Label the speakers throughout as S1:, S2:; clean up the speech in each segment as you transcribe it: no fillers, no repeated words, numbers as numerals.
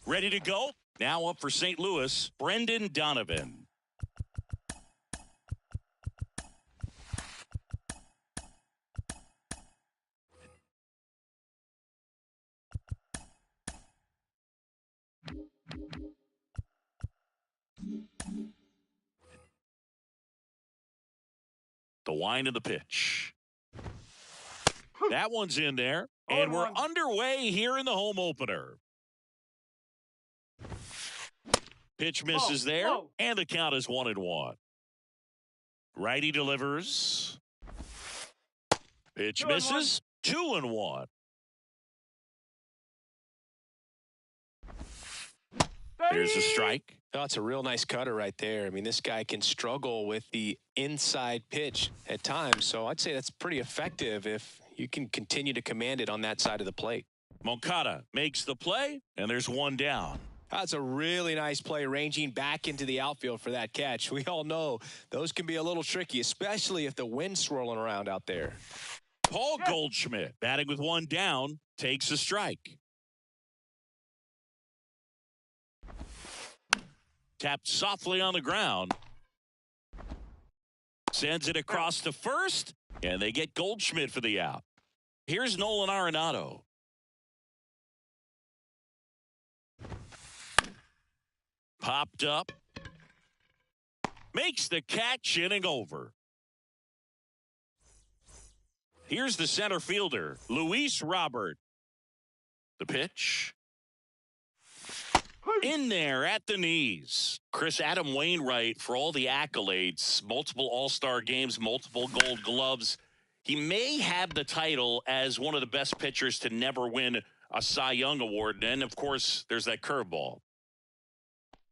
S1: Ready to go? Now up for St. Louis, Brendan Donovan. The wind of the pitch. That one's in there, and we're underway here in the home opener. Pitch misses there, and the count is 1-1. Righty delivers. Pitch misses, 2-1. Here's a strike.
S2: Oh, it's a real nice cutter right there. I mean, this guy can struggle with the inside pitch at times, so I'd say that's pretty effective if you can continue to command it on that side of the plate.
S1: Moncada makes the play, and there's one down.
S2: That's a really nice play, ranging back into the outfield for that catch. We all know those can be a little tricky, especially if the wind's swirling around out there.
S1: Paul Goldschmidt, batting with one down, takes a strike. Tapped softly on the ground. Sends it across to first, and they get Goldschmidt for the out. Here's Nolan Arenado. Popped up. Makes the catch, inning over. Here's the center fielder, Luis Robert. The pitch. In there at the knees. Chris, Adam Wainwright, for all the accolades, multiple All-Star games, multiple Gold Gloves. He may have the title as one of the best pitchers to never win a Cy Young Award. And, of course, there's that curveball.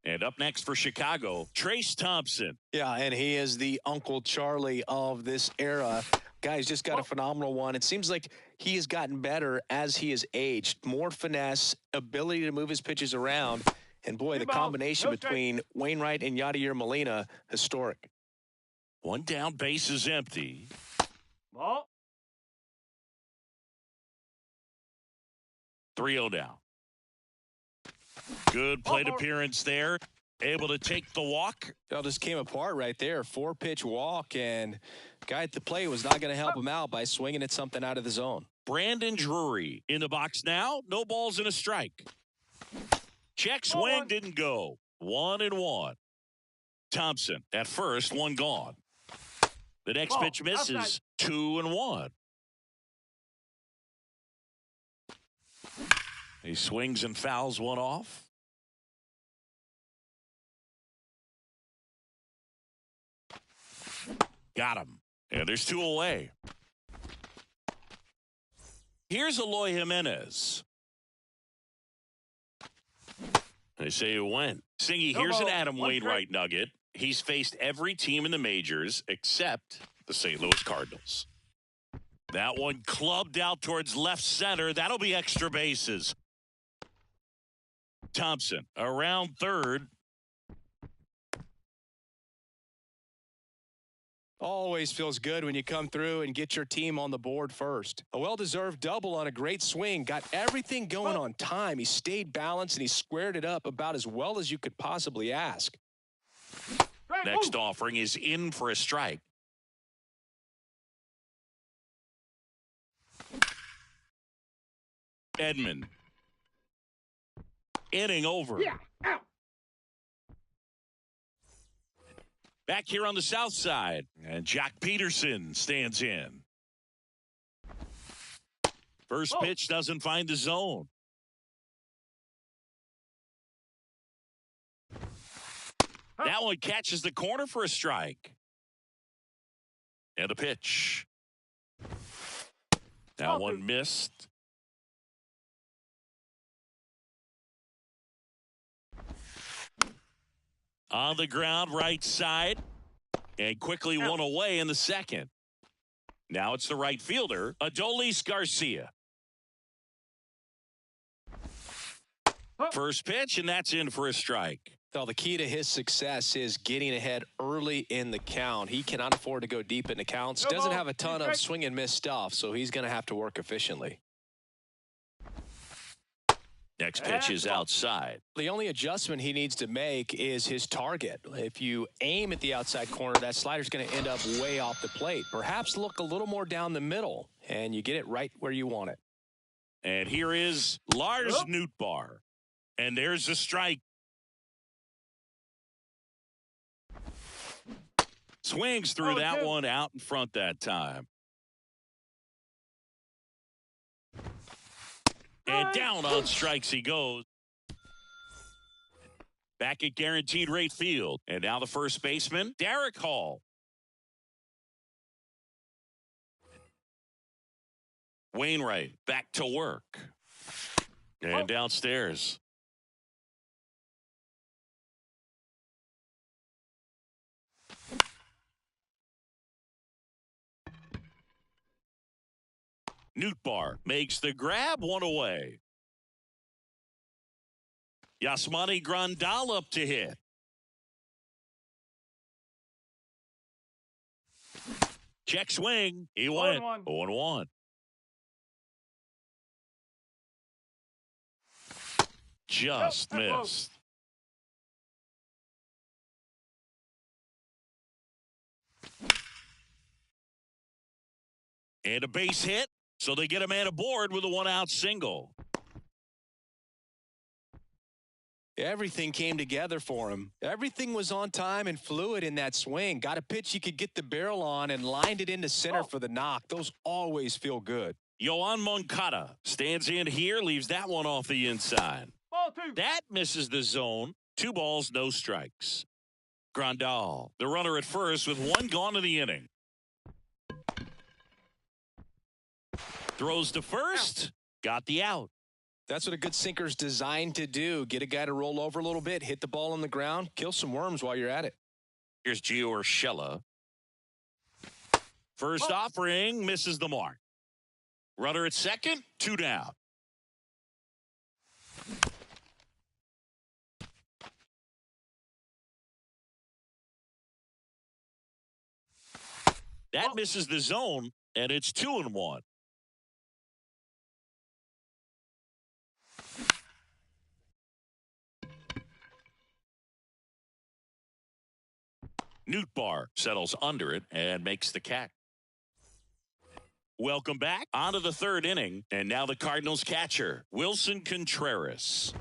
S1: And up next for Chicago, Trayce Thompson.
S2: Yeah, and he is the Uncle Charlie of this era. Guy's just got a phenomenal one. It seems like he has gotten better as he has aged. More finesse, ability to move his pitches around. And, boy, the combination between Wainwright and Yadier Molina, historic.
S1: One down, base is empty.
S3: Ball.
S1: 3-0 down. Good plate appearance there. Able to take the walk.
S2: It just came apart right there. 4-pitch walk, and guy at the plate was not going to help him out by swinging at something out of the zone.
S1: Brandon Drury in the box now. No balls and a strike. Check swing didn't go. 1-1. Thompson at first, one gone. The next pitch misses. 2-1. He swings and fouls one off. Got him. And there's two away. Here's Eloy Jimenez. They say it went. Singy, here's an Adam Wainwright nugget. He's faced every team in the majors except the St. Louis Cardinals. That one clubbed out towards left center. That'll be extra bases. Thompson around third.
S2: Always feels good when you come through and get your team on the board first. A well-deserved double on a great swing. Got everything going on time. He stayed balanced and he squared it up about as well as you could possibly ask.
S1: Next offering is in for a strike. Edman. Inning over.
S3: Yeah. Out.
S1: Back here on the south side, and Jack Peterson stands in. First pitch doesn't find the zone. That one catches the corner for a strike. And a pitch. That one missed. On the ground, right side. And quickly one away in the second. Now it's the right fielder, Adolis Garcia. First pitch, and that's in for a strike.
S2: Well, the key to his success is getting ahead early in the count. He cannot afford to go deep in the counts. Doesn't have a ton of swing and miss stuff, so he's going to have to work efficiently.
S1: Next pitch is outside.
S2: The only adjustment he needs to make is his target. If you aim at the outside corner, that slider's going to end up way off the plate. Perhaps look a little more down the middle, and you get it right where you want it.
S1: And here is Lars Nootbaar. And there's a strike. Swings through that one out in front that time. And down on strikes he goes. Back at Guaranteed Rate Field. And now the first baseman, Derek Hall. Wainwright back to work. And downstairs. Nootbaar makes the grab, one away. Yasmani Grandal up to hit. Check swing. He went 0-1. Just missed. And a base hit. So they get a man aboard with a one-out single.
S2: Everything came together for him. Everything was on time and fluid in that swing. Got a pitch he could get the barrel on and lined it into center for the knock. Those always feel good.
S1: Yoan Moncada stands in here, leaves that one off the inside. That misses the zone. 2 balls, no strikes. Grandal, the runner at first with 1 gone in the inning. Throws to first, got the out.
S2: That's what a good sinker's designed to do. Get a guy to roll over a little bit, hit the ball on the ground, kill some worms while you're at it.
S1: Here's Gio Urshela. First offering, misses the mark. Runner at second, 2 down. That misses the zone, and it's 2-1. Nootbaar settles under it and makes the catch. Welcome back onto the 3rd inning, and now the Cardinals catcher, Wilson Contreras.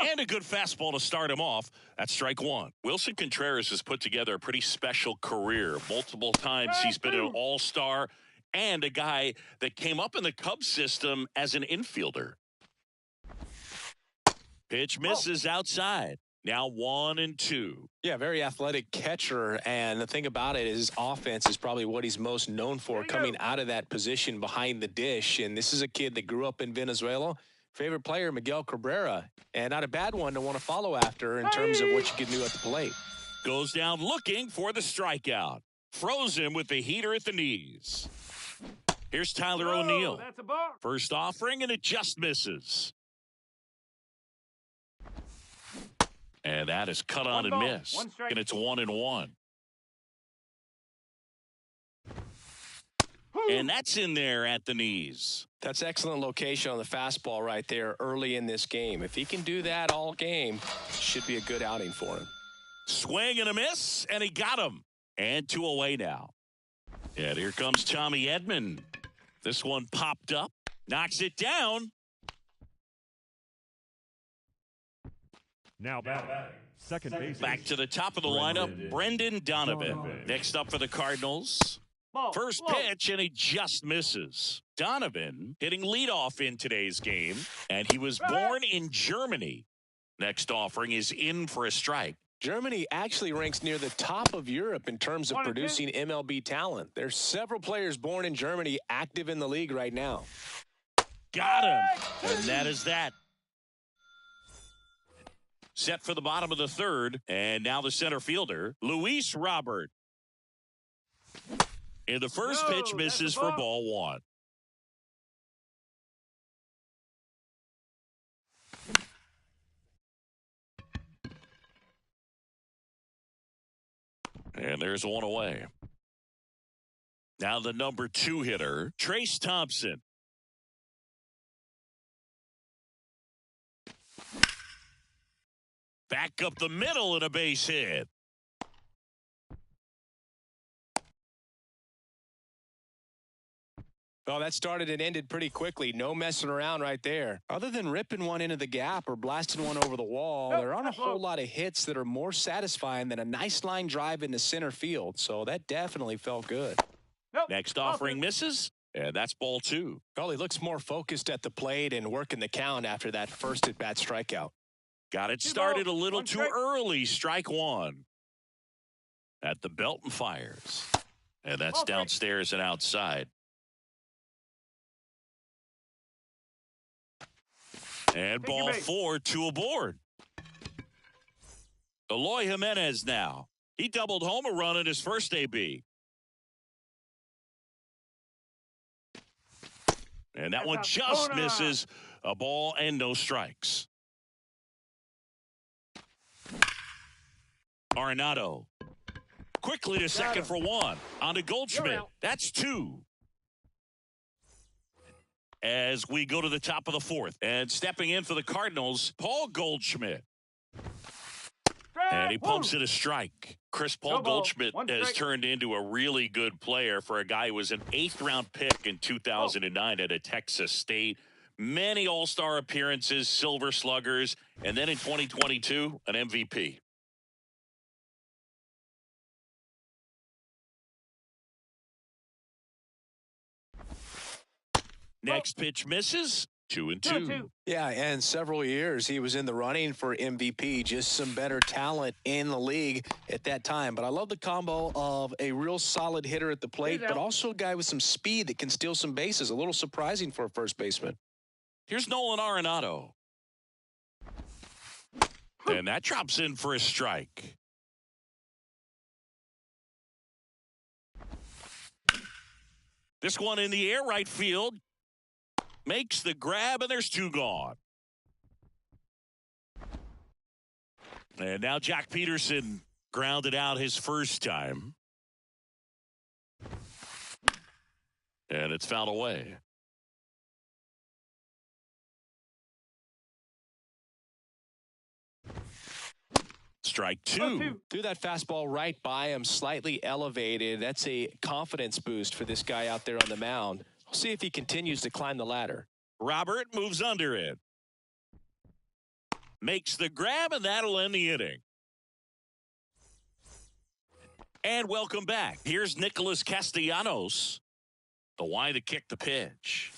S1: And a good fastball to start him off. That's strike 1. Wilson Contreras has put together a pretty special career. Multiple times he's been an all-star and a guy that came up in the Cubs system as an infielder. Pitch misses outside. Now 1-2.
S2: Yeah, very athletic catcher, and the thing about it is his offense is probably what he's most known for, coming out of that position behind the dish. And this is a kid that grew up in Venezuela. Favorite player, Miguel Cabrera, and not a bad one to want to follow after in terms of what you can do at the plate.
S1: Goes down looking for the strikeout. Froze him with the heater at the knees. Here's Tyler O'Neill. First offering, and it just misses. And that is cut on and miss. And it's 1-1. And that's in there at the knees.
S2: That's excellent location on the fastball right there early in this game. If he can do that all game, should be a good outing for him.
S1: Swing and a miss, and he got him. And 2 away now. And here comes Tommy Edman. This one popped up, knocks it down.
S3: Now batting, second base.
S1: Back to the top of the lineup, Brendan Donovan. Next up for the Cardinals. First pitch, and he just misses. Donovan hitting leadoff in today's game, and he was born in Germany. Next offering is in for a strike.
S2: Germany actually ranks near the top of Europe in terms of producing MLB talent. There's several players born in Germany active in the league right now.
S1: Got him, and that is that. Set for the bottom of the 3rd, and now the center fielder, Luis Robert. And the first pitch misses for ball 1. And there's 1 away. Now the number 2 hitter, Trace Thompson. Back up the middle and a base hit.
S4: Well, that started and ended pretty quickly. No messing around right there.
S2: Other than ripping one into the gap or blasting one over the wall, there aren't a whole lot of hits that are more satisfying than a nice line drive into center field. So that definitely felt good.
S1: Next offering misses, and that's ball 2.
S4: Well, he looks more focused at the plate and working the count after that first at-bat strikeout.
S1: Got it started a little too early. Strike 1. At the belt and fires. And that's downstairs and outside. And ball 4, 2 aboard. Eloy Jimenez now. He doubled home a run in his first AB. And that one just misses. A ball and no strikes. Arenado. Quickly to second for 1. On to Goldschmidt. That's 2. As we go to the top of the 4th. And stepping in for the Cardinals, Paul Goldschmidt. And he pumps it a strike. Paul Goldschmidt has turned into a really good player for a guy who was an 8th-round pick in 2009 at a Texas State. Many All-Star appearances, Silver Sluggers, and then in 2022, an MVP. Next pitch misses. 2-2.
S2: Yeah, and several years he was in the running for MVP. Just some better talent in the league at that time. But I love the combo of a real solid hitter at the plate, but also a guy with some speed that can steal some bases. A little surprising for a first baseman.
S1: Here's Nolan Arenado. And that drops in for a strike. This one in the air, right field. Makes the grab, and there's 2 gone. And now Jack Peterson grounded out his first time. And it's fouled away. Strike 2.
S4: Threw that fastball right by him, slightly elevated. That's a confidence boost for this guy out there on the mound. We'll see if he continues to climb the ladder.
S1: Robert moves under it. Makes the grab, and that'll end the inning. And welcome back. Here's Nicholas Castellanos. The wide to kick the pitch.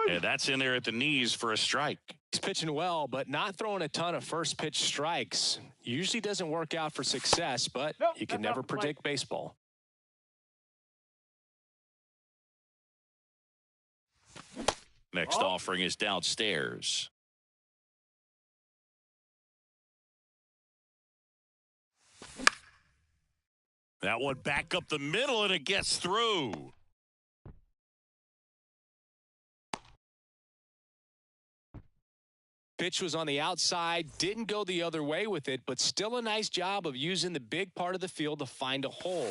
S1: And that's in there at the knees for a strike.
S4: He's pitching well, but not throwing a ton of first pitch strikes. Usually doesn't work out for success, but you can never predict baseball.
S1: Next offering is downstairs. That one back up the middle, and it gets through.
S4: Pitch was on the outside, didn't go the other way with it, but still a nice job of using the big part of the field to find a hole.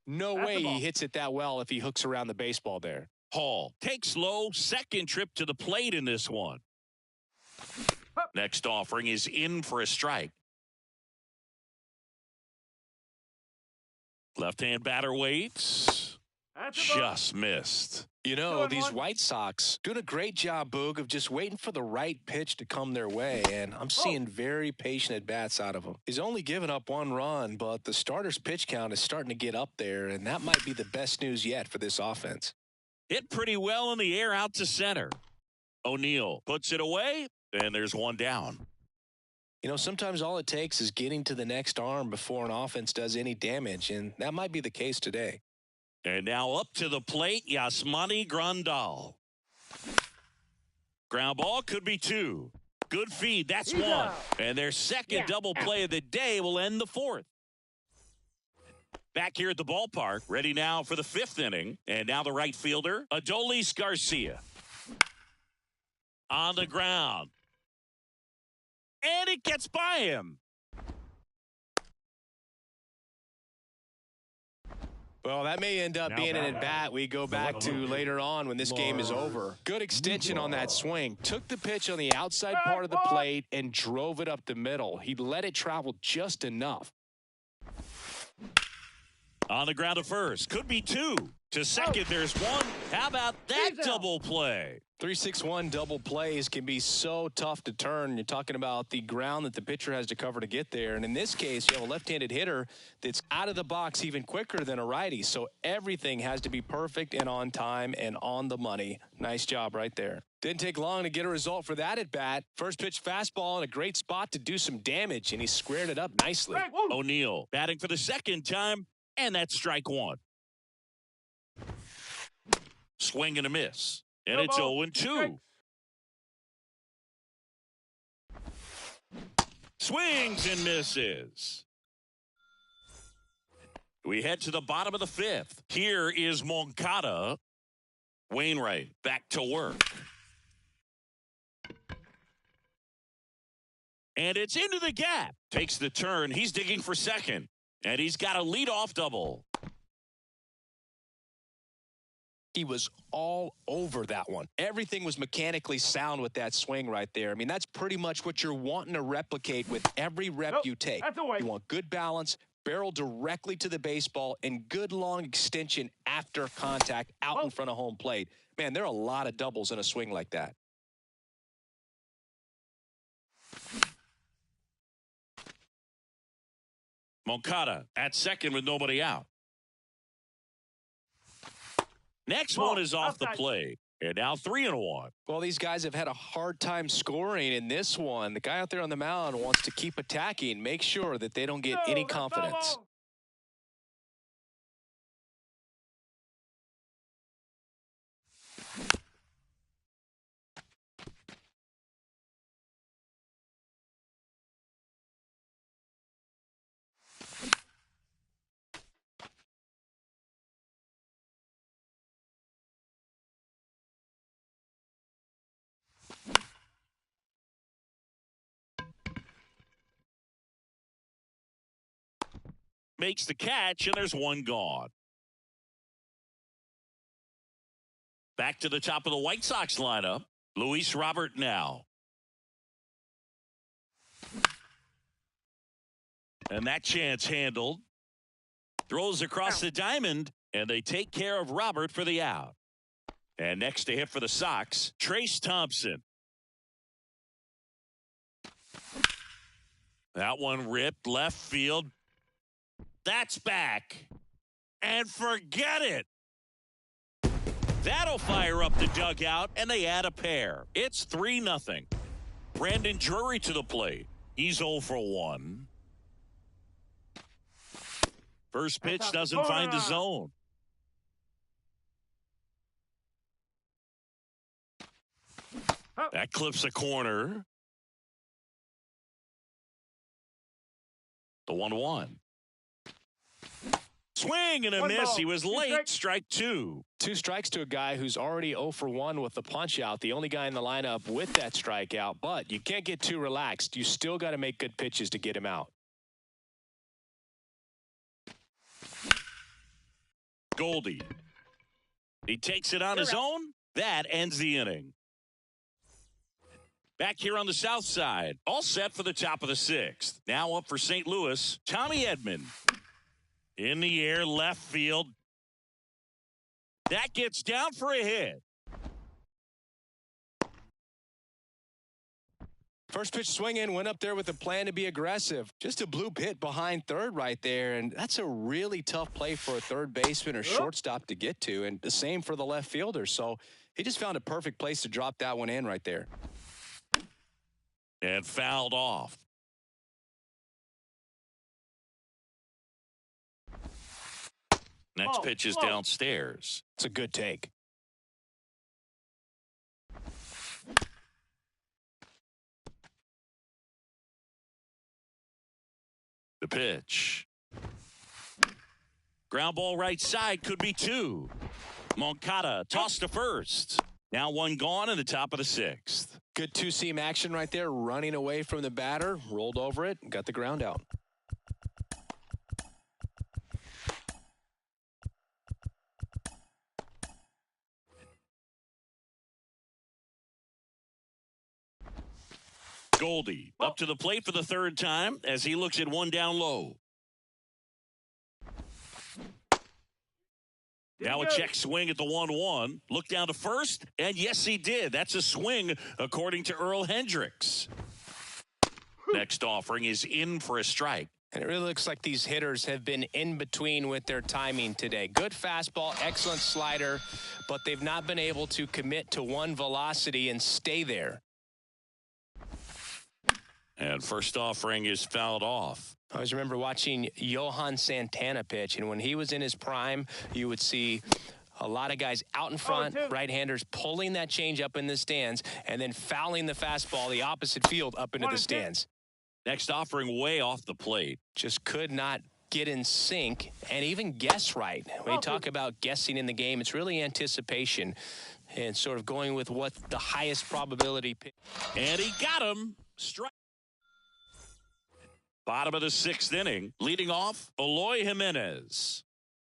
S4: No way he hits it that well if he hooks around the baseball there.
S1: Hall takes low, second trip to the plate in this one. Next offering is in for a strike. Left-hand batter waits. Just missed.
S2: You know, these White Sox doing a great job, Boog, of just waiting for the right pitch to come their way, and I'm seeing very patient at-bats out of him. He's only given up 1 run, but the starter's pitch count is starting to get up there, and that might be the best news yet for this offense.
S1: Hit pretty well in the air out to center. O'Neill puts it away, and there's 1 down.
S2: You know, sometimes all it takes is getting to the next arm before an offense does any damage, and that might be the case today.
S1: And now up to the plate, Yasmani Grandal. Ground ball could be 2. Good feed, that's 1. And their second double play of the day will end the 4th. Back here at the ballpark, ready now for the 5th inning. And now the right fielder, Adolis Garcia. On the ground. And it gets by him.
S4: Well, that may end up being an at-bat we go back to later on when this game is over. Good extension on that swing. Took the pitch on the outside part of the plate and drove it up the middle. He let it travel just enough.
S1: On the ground to first. Could be two. To second, there's one. How about that double play?
S4: 3-6-1 double plays can be so tough to turn. You're talking about the ground that the pitcher has to cover to get there. And in this case, you have a left-handed hitter that's out of the box even quicker than a righty. So everything has to be perfect and on time and on the money. Nice job right there. Didn't take long to get a result for that at bat. First pitch fastball in a great spot to do some damage, and he squared it up nicely.
S1: O'Neill batting for the second time, and that's strike one. Swing and a miss. And it's 0-2. Swings and misses. We head to the bottom of the fifth. Here is Moncada. Wainwright back to work. And it's into the gap. Takes the turn. He's digging for second. And he's got a leadoff double.
S4: He was all over that one. Everything was mechanically sound with that swing right there. I mean, that's pretty much what you're wanting to replicate with every rep you take. You want good balance, barrel directly to the baseball, and good long extension after contact out in front of home plate. Man, there are a lot of doubles in a swing like that.
S1: Moncada at second with nobody out. Next one is off the plate. And now 3-1.
S4: Well, these guys have had a hard time scoring in this one. The guy out there on the mound wants to keep attacking, make sure that they don't get any confidence.
S1: Makes the catch, and there's one gone. Back to the top of the White Sox lineup. Luis Robert now. And that chance handled. Throws across the diamond, and they take care of Robert for the out. And next to hit for the Sox, Trace Thompson. That one ripped left field. That's back. And forget it. That'll fire up the dugout, and they add a pair. It's 3-0. Brandon Drury to the plate. He's 0 for 1. First pitch doesn't find the zone. That clips a corner. The 1-1. Swing and a miss. He was late. Strike two.
S4: 2 strikes to a guy who's already 0 for 1 with the punch out. The only guy in the lineup with that strikeout. But you can't get too relaxed. You still got to make good pitches to get him out.
S1: Goldie. He takes it on his own. That ends the inning. Back here on the south side. All set for the top of the 6th. Now up for St. Louis, Tommy Edman. In the air, left field. That gets down for a hit.
S4: First pitch swinging, went up there with a plan to be aggressive. Just a bloop hit behind third right there, and that's a really tough play for a third baseman or shortstop to get to, and the same for the left fielder. So he just found a perfect place to drop that one in right there.
S1: And fouled off. Next pitch is downstairs.
S4: It's a good take.
S1: The pitch. Ground ball right side, could be 2. Moncada tossed to first. Now one gone in the top of the 6th.
S4: Good two-seam action right there, running away from the batter, rolled over it, got the ground out.
S1: Goldie up to the plate for the third time as he looks at one down low. Now a check swing at the 1-1. Look down to first, and yes, he did. That's a swing, according to Earl Hendricks. Next offering is in for a strike.
S4: And it really looks like these hitters have been in between with their timing today. Good fastball, excellent slider, but they've not been able to commit to one velocity and stay there.
S1: And first offering is fouled off.
S4: I always remember watching Johan Santana pitch, and when he was in his prime, you would see a lot of guys out in front, right-handers pulling that change up in the stands, and then fouling the fastball the opposite field up into the stands.
S1: Next offering way off the plate.
S4: Just could not get in sync and even guess right. When you talk about guessing in the game, it's really anticipation and sort of going with what the highest probability pitch.
S1: And he got him. Strike. Bottom of the sixth inning. Leading off, Eloy Jimenez.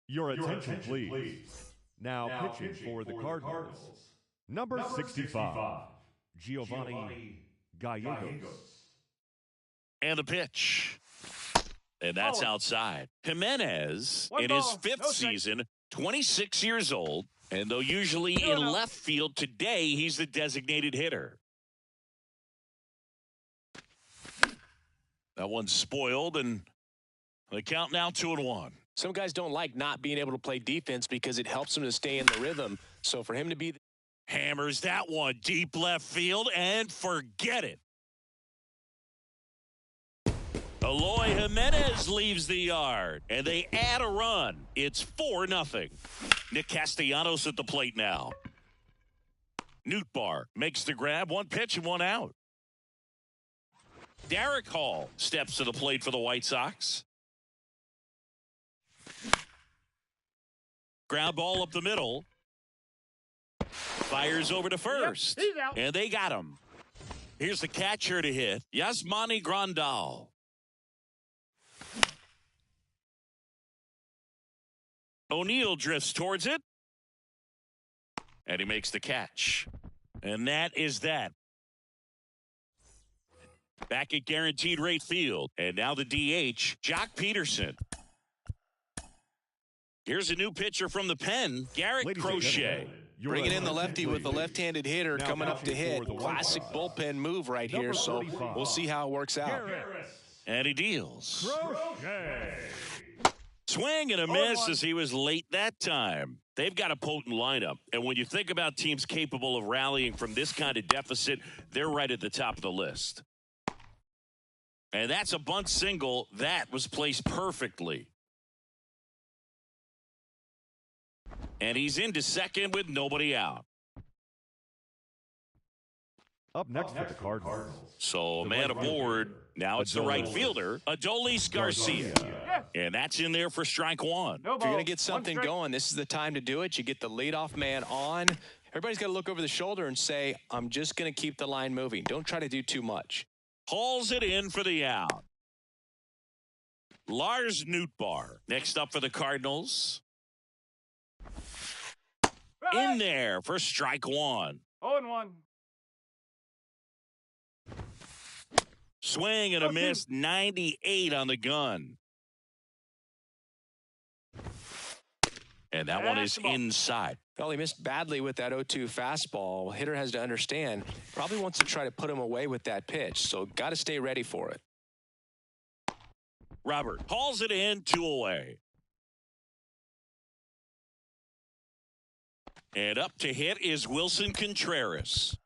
S3: Your attention, please. Now pitching for the Cardinals. Number 65, Giovanni Gallegos.
S1: And the pitch. And that's outside. Jimenez, in his fifth season, 26 years old. And though usually in left field, today he's the designated hitter. That one's spoiled, and the count now 2-1.
S2: Some guys don't like not being able to play defense because it helps them to stay in the rhythm. So for him to be...
S1: Hammers that one deep left field, and forget it. Eloy Jimenez leaves the yard, and they add a run. It's 4-0. Nick Castellanos at the plate now. Nootbaar makes the grab, one pitch and one out. Derek Hall steps to the plate for the White Sox. Ground ball up the middle. Fires over to first.
S5: Yep, he's out.
S1: And they got him. Here's the catcher to hit, Yasmani Grandal. O'Neill drifts towards it. And he makes the catch. And that is that. Back at guaranteed rate field. And now the DH, Jock Peterson. Here's a new pitcher from the pen, Garrett Crochet.
S2: Bringing in the lefty with the left-handed hitter coming up to hit. Classic bullpen move right here, so we'll see how it works out.
S1: And he deals. Swing and a miss as he was late that time. They've got a potent lineup. And when you think about teams capable of rallying from this kind of deficit, they're right at the top of the list. And that's a bunt single that was placed perfectly. And he's into second with nobody out.
S3: Up next for the Cardinals.
S1: So a man aboard. Now it's the right fielder, Adolis Garcia. And that's in there for strike one.
S2: If you're going to get something going, this is the time to do it. You get the leadoff man on. Everybody's got to look over the shoulder and say, I'm just going to keep the line moving. Don't try to do too much.
S1: Hauls it in for the out. Lars Nootbaar next up for the Cardinals. In there for strike one.
S5: 0-1.
S1: Swing and a miss, 98 on the gun. And that one is inside.
S4: Well, he missed badly with that 0-2 fastball. Hitter has to understand, probably wants to try to put him away with that pitch, so got to stay ready for it.
S1: Robert hauls it in, 2 away. And up to hit is Wilson Contreras.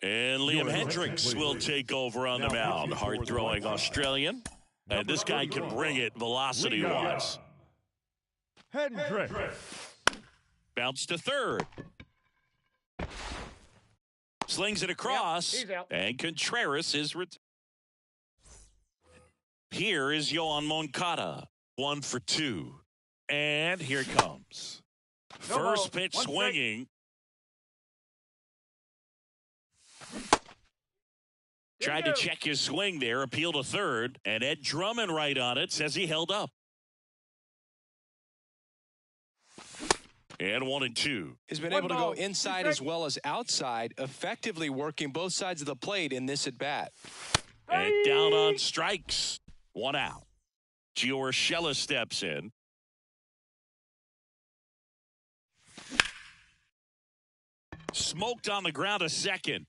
S1: And Liam Hendricks will take over on the mound. Hard-throwing Australian. And this guy can bring it velocity-wise.
S3: Hendricks.
S1: Bounce to third. Slings it across.
S5: Yep, he's out.
S1: And Contreras is returned. Here is Yoan Moncada. 1 for 2. And here it comes. First pitch swinging. Tried to check his swing there, appeal to third, and Ed Drummond right on it, says he held up. And 1-2.
S4: He's been able to go inside as well as outside, effectively working both sides of the plate in this at-bat.
S1: And down on strikes. 1 out. Gio Urshela steps in. Smoked on the ground to second.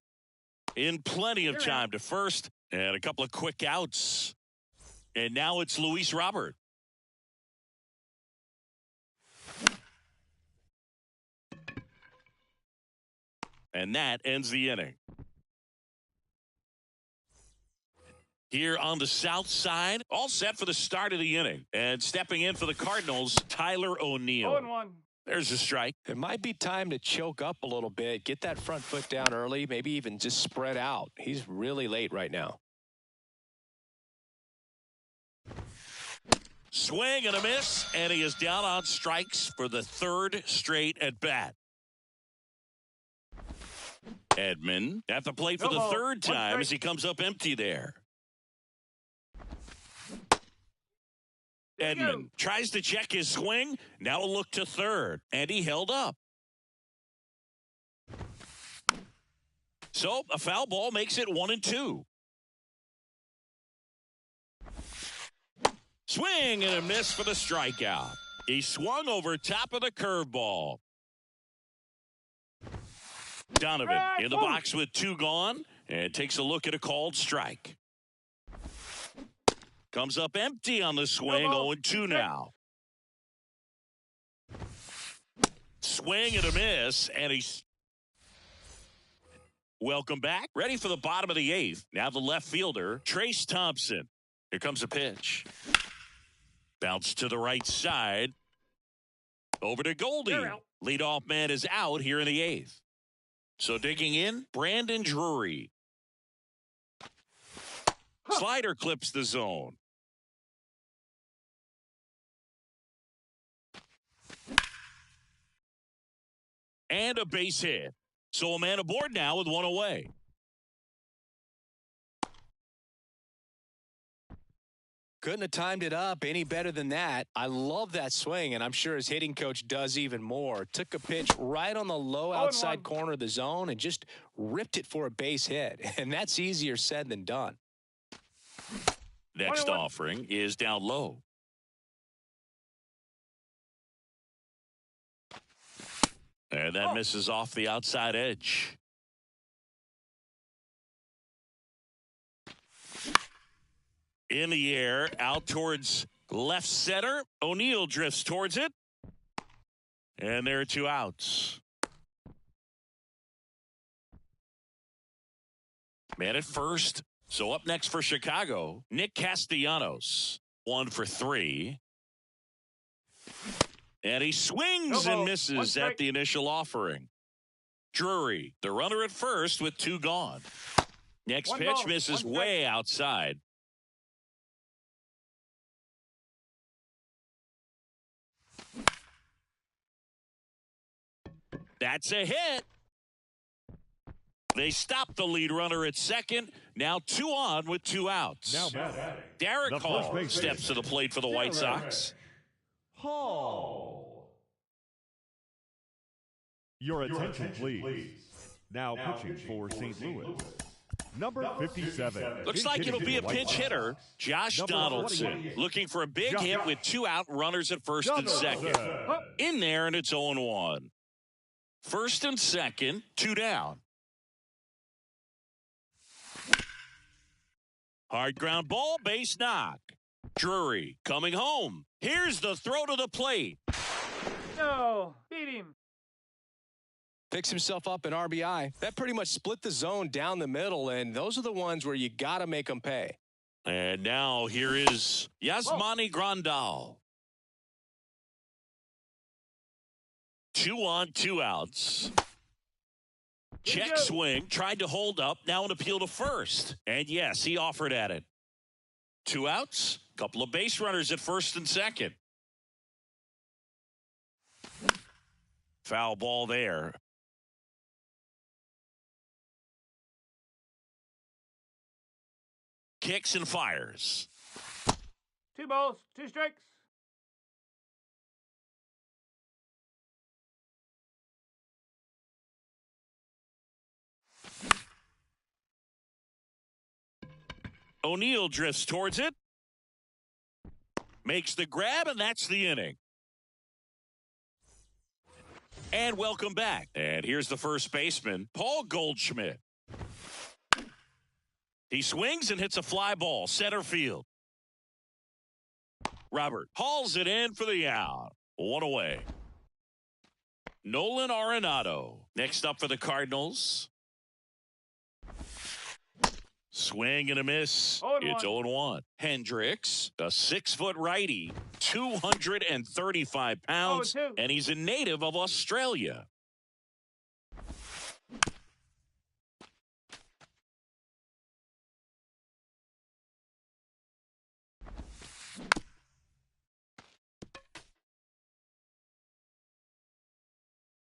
S1: In plenty of time to first. And a couple of quick outs. And now it's Luis Robert. And that ends the inning. Here on the south side, all set for the start of the inning. And stepping in for the Cardinals, Tyler O'Neill.
S3: 0-1.
S1: There's a strike.
S4: It might be time to choke up a little bit, get that front foot down early, maybe even just spread out. He's really late right now.
S1: Swing and a miss, and he is down on strikes for the third straight at bat. Edman at the plate for the third time as he comes up empty there. Edman tries to check his swing. Now a look to third, and he held up. So a foul ball makes it 1-2. Swing and a miss for the strikeout. He swung over top of the curveball. Donovan in the box with 2 gone and takes a look at a called strike. Comes up empty on the swing, 0-2 now. Swing and a miss, and he's welcome back. Ready for the bottom of the 8th. Now the left fielder, Trace Thompson. Here comes a pitch. Bounce to the right side. Over to Goldie. Leadoff man is out here in the 8th. So digging in, Brandon Drury. Slider clips the zone. And a base hit. So a man aboard now with 1 away.
S4: Couldn't have timed it up any better than that. I love that swing, and I'm sure his hitting coach does even more. Took a pitch right on the low outside corner of the zone and just ripped it for a base hit. And that's easier said than done.
S1: Next offering is down low. And that misses off the outside edge. In the air, out towards left center. O'Neill drifts towards it. And there are 2 outs. Man at first. So up next for Chicago, Nick Castellanos. 1 for 3. And he swings and misses at the initial offering. Drury, the runner at first with 2 gone. Next pitch misses way outside. That's a hit. They stop the lead runner at second. Now 2 on with 2 outs.
S3: Now batting.
S1: Derek
S3: The
S1: Hall
S3: first
S1: steps to the plate for the White Sox.
S3: Hall. Your attention, please. Now pitching for St. Louis. Number 57.
S1: Looks like it'll be a pinch hitter. Josh Donaldson looking for a big hit with 2 out, runners at first and second. In there, and it's 0-1. First and second, 2 down. Hard ground ball, base knock. Drury coming home. Here's the throw to the plate.
S5: No, beat him.
S4: Picks himself up an RBI. That pretty much split the zone down the middle, and those are the ones where you got to make them pay.
S1: And now here is Yasmani Grandal. 2 on, 2 outs. Check swing, tried to hold up, now an appeal to first. And yes, he offered at it. 2 outs, couple of base runners at first and second. Foul ball there. Kicks and fires.
S5: 2 balls, 2 strikes.
S1: O'Neill drifts towards it. Makes the grab, and that's the inning. And welcome back. And here's the first baseman, Paul Goldschmidt. He swings and hits a fly ball, center field. Robert hauls it in for the out. One away. Nolan Arenado next up for the Cardinals. Swing and a miss. It's 0-1. Hendricks, a 6-foot righty, 235 pounds, and he's a native of Australia.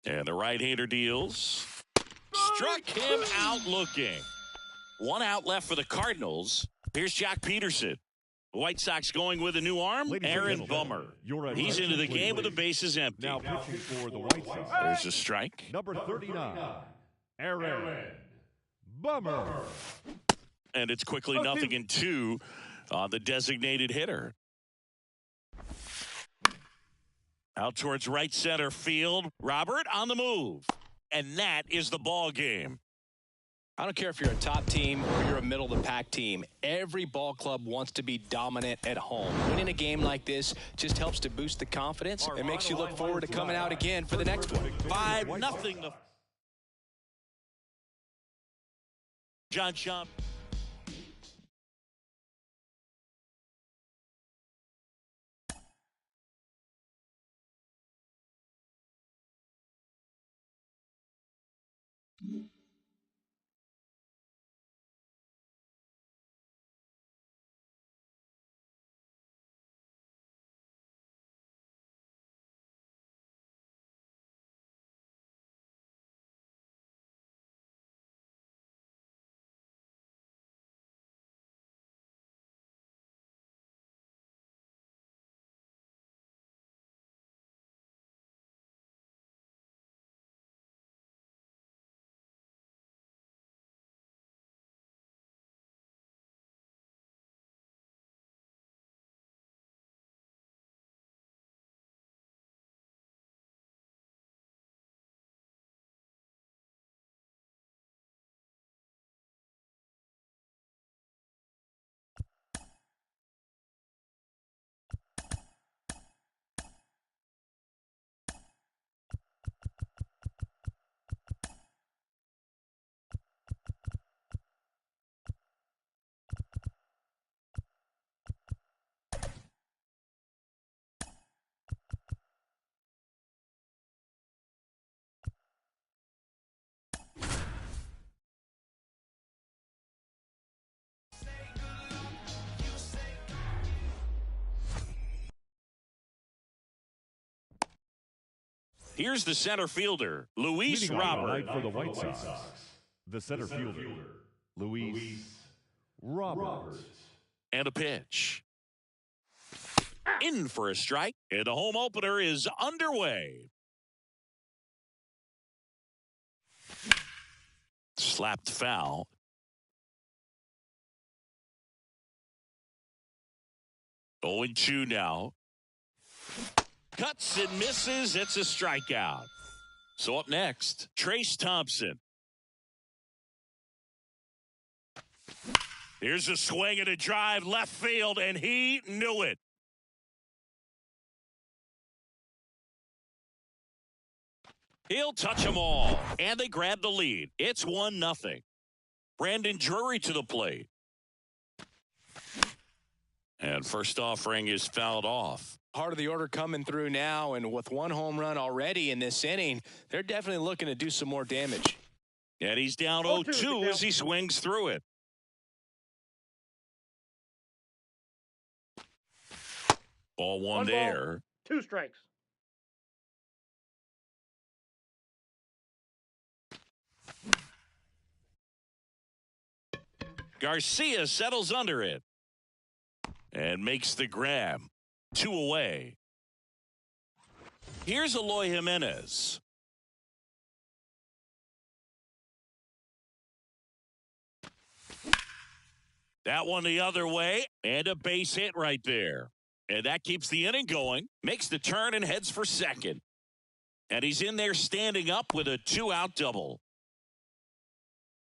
S1: And the right-hander deals. Struck him out looking. One out left for the Cardinals. Here's Jack Peterson. The White Sox going with a new arm, Aaron Bummer. He's into the game with the bases empty.
S3: Now pitching for the White Sox.
S1: There's a strike.
S3: Number 39, Aaron Bummer.
S1: And it's quickly 0-2 on the designated hitter. Out towards right center field. Robert on the move. And that is the ball game.
S4: I don't care if you're a top team or you're a middle-of-the-pack team. Every ball club wants to be dominant at home. Winning a game like this just helps to boost the confidence and makes you look forward to coming out again for the next one.
S1: 5-0. John Schott. Here's the center fielder, Luis
S3: Leading
S1: Robert.
S3: for the White Sox, the center fielder, Luis Robert.
S1: And a pitch. In for a strike, and the home opener is underway. Slapped foul. Going 2 now. Cuts and misses. It's a strikeout. So up next, Trace Thompson. Here's a swing and a drive left field, and he knew it. He'll touch them all, and they grab the lead. It's 1-0. Brandon Drury to the plate. And first offering is fouled off.
S4: Part of the order coming through now, and with 1 home run already in this inning, they're definitely looking to do some more damage.
S1: And he's down 0-2 as he swings through it. Ball one there.
S5: 2 strikes.
S1: Garcia settles under it and makes the grab. 2 away. Here's Eloy Jimenez. That one the other way, and a base hit right there. And that keeps the inning going, makes the turn and heads for second. And he's in there standing up with a 2-out double.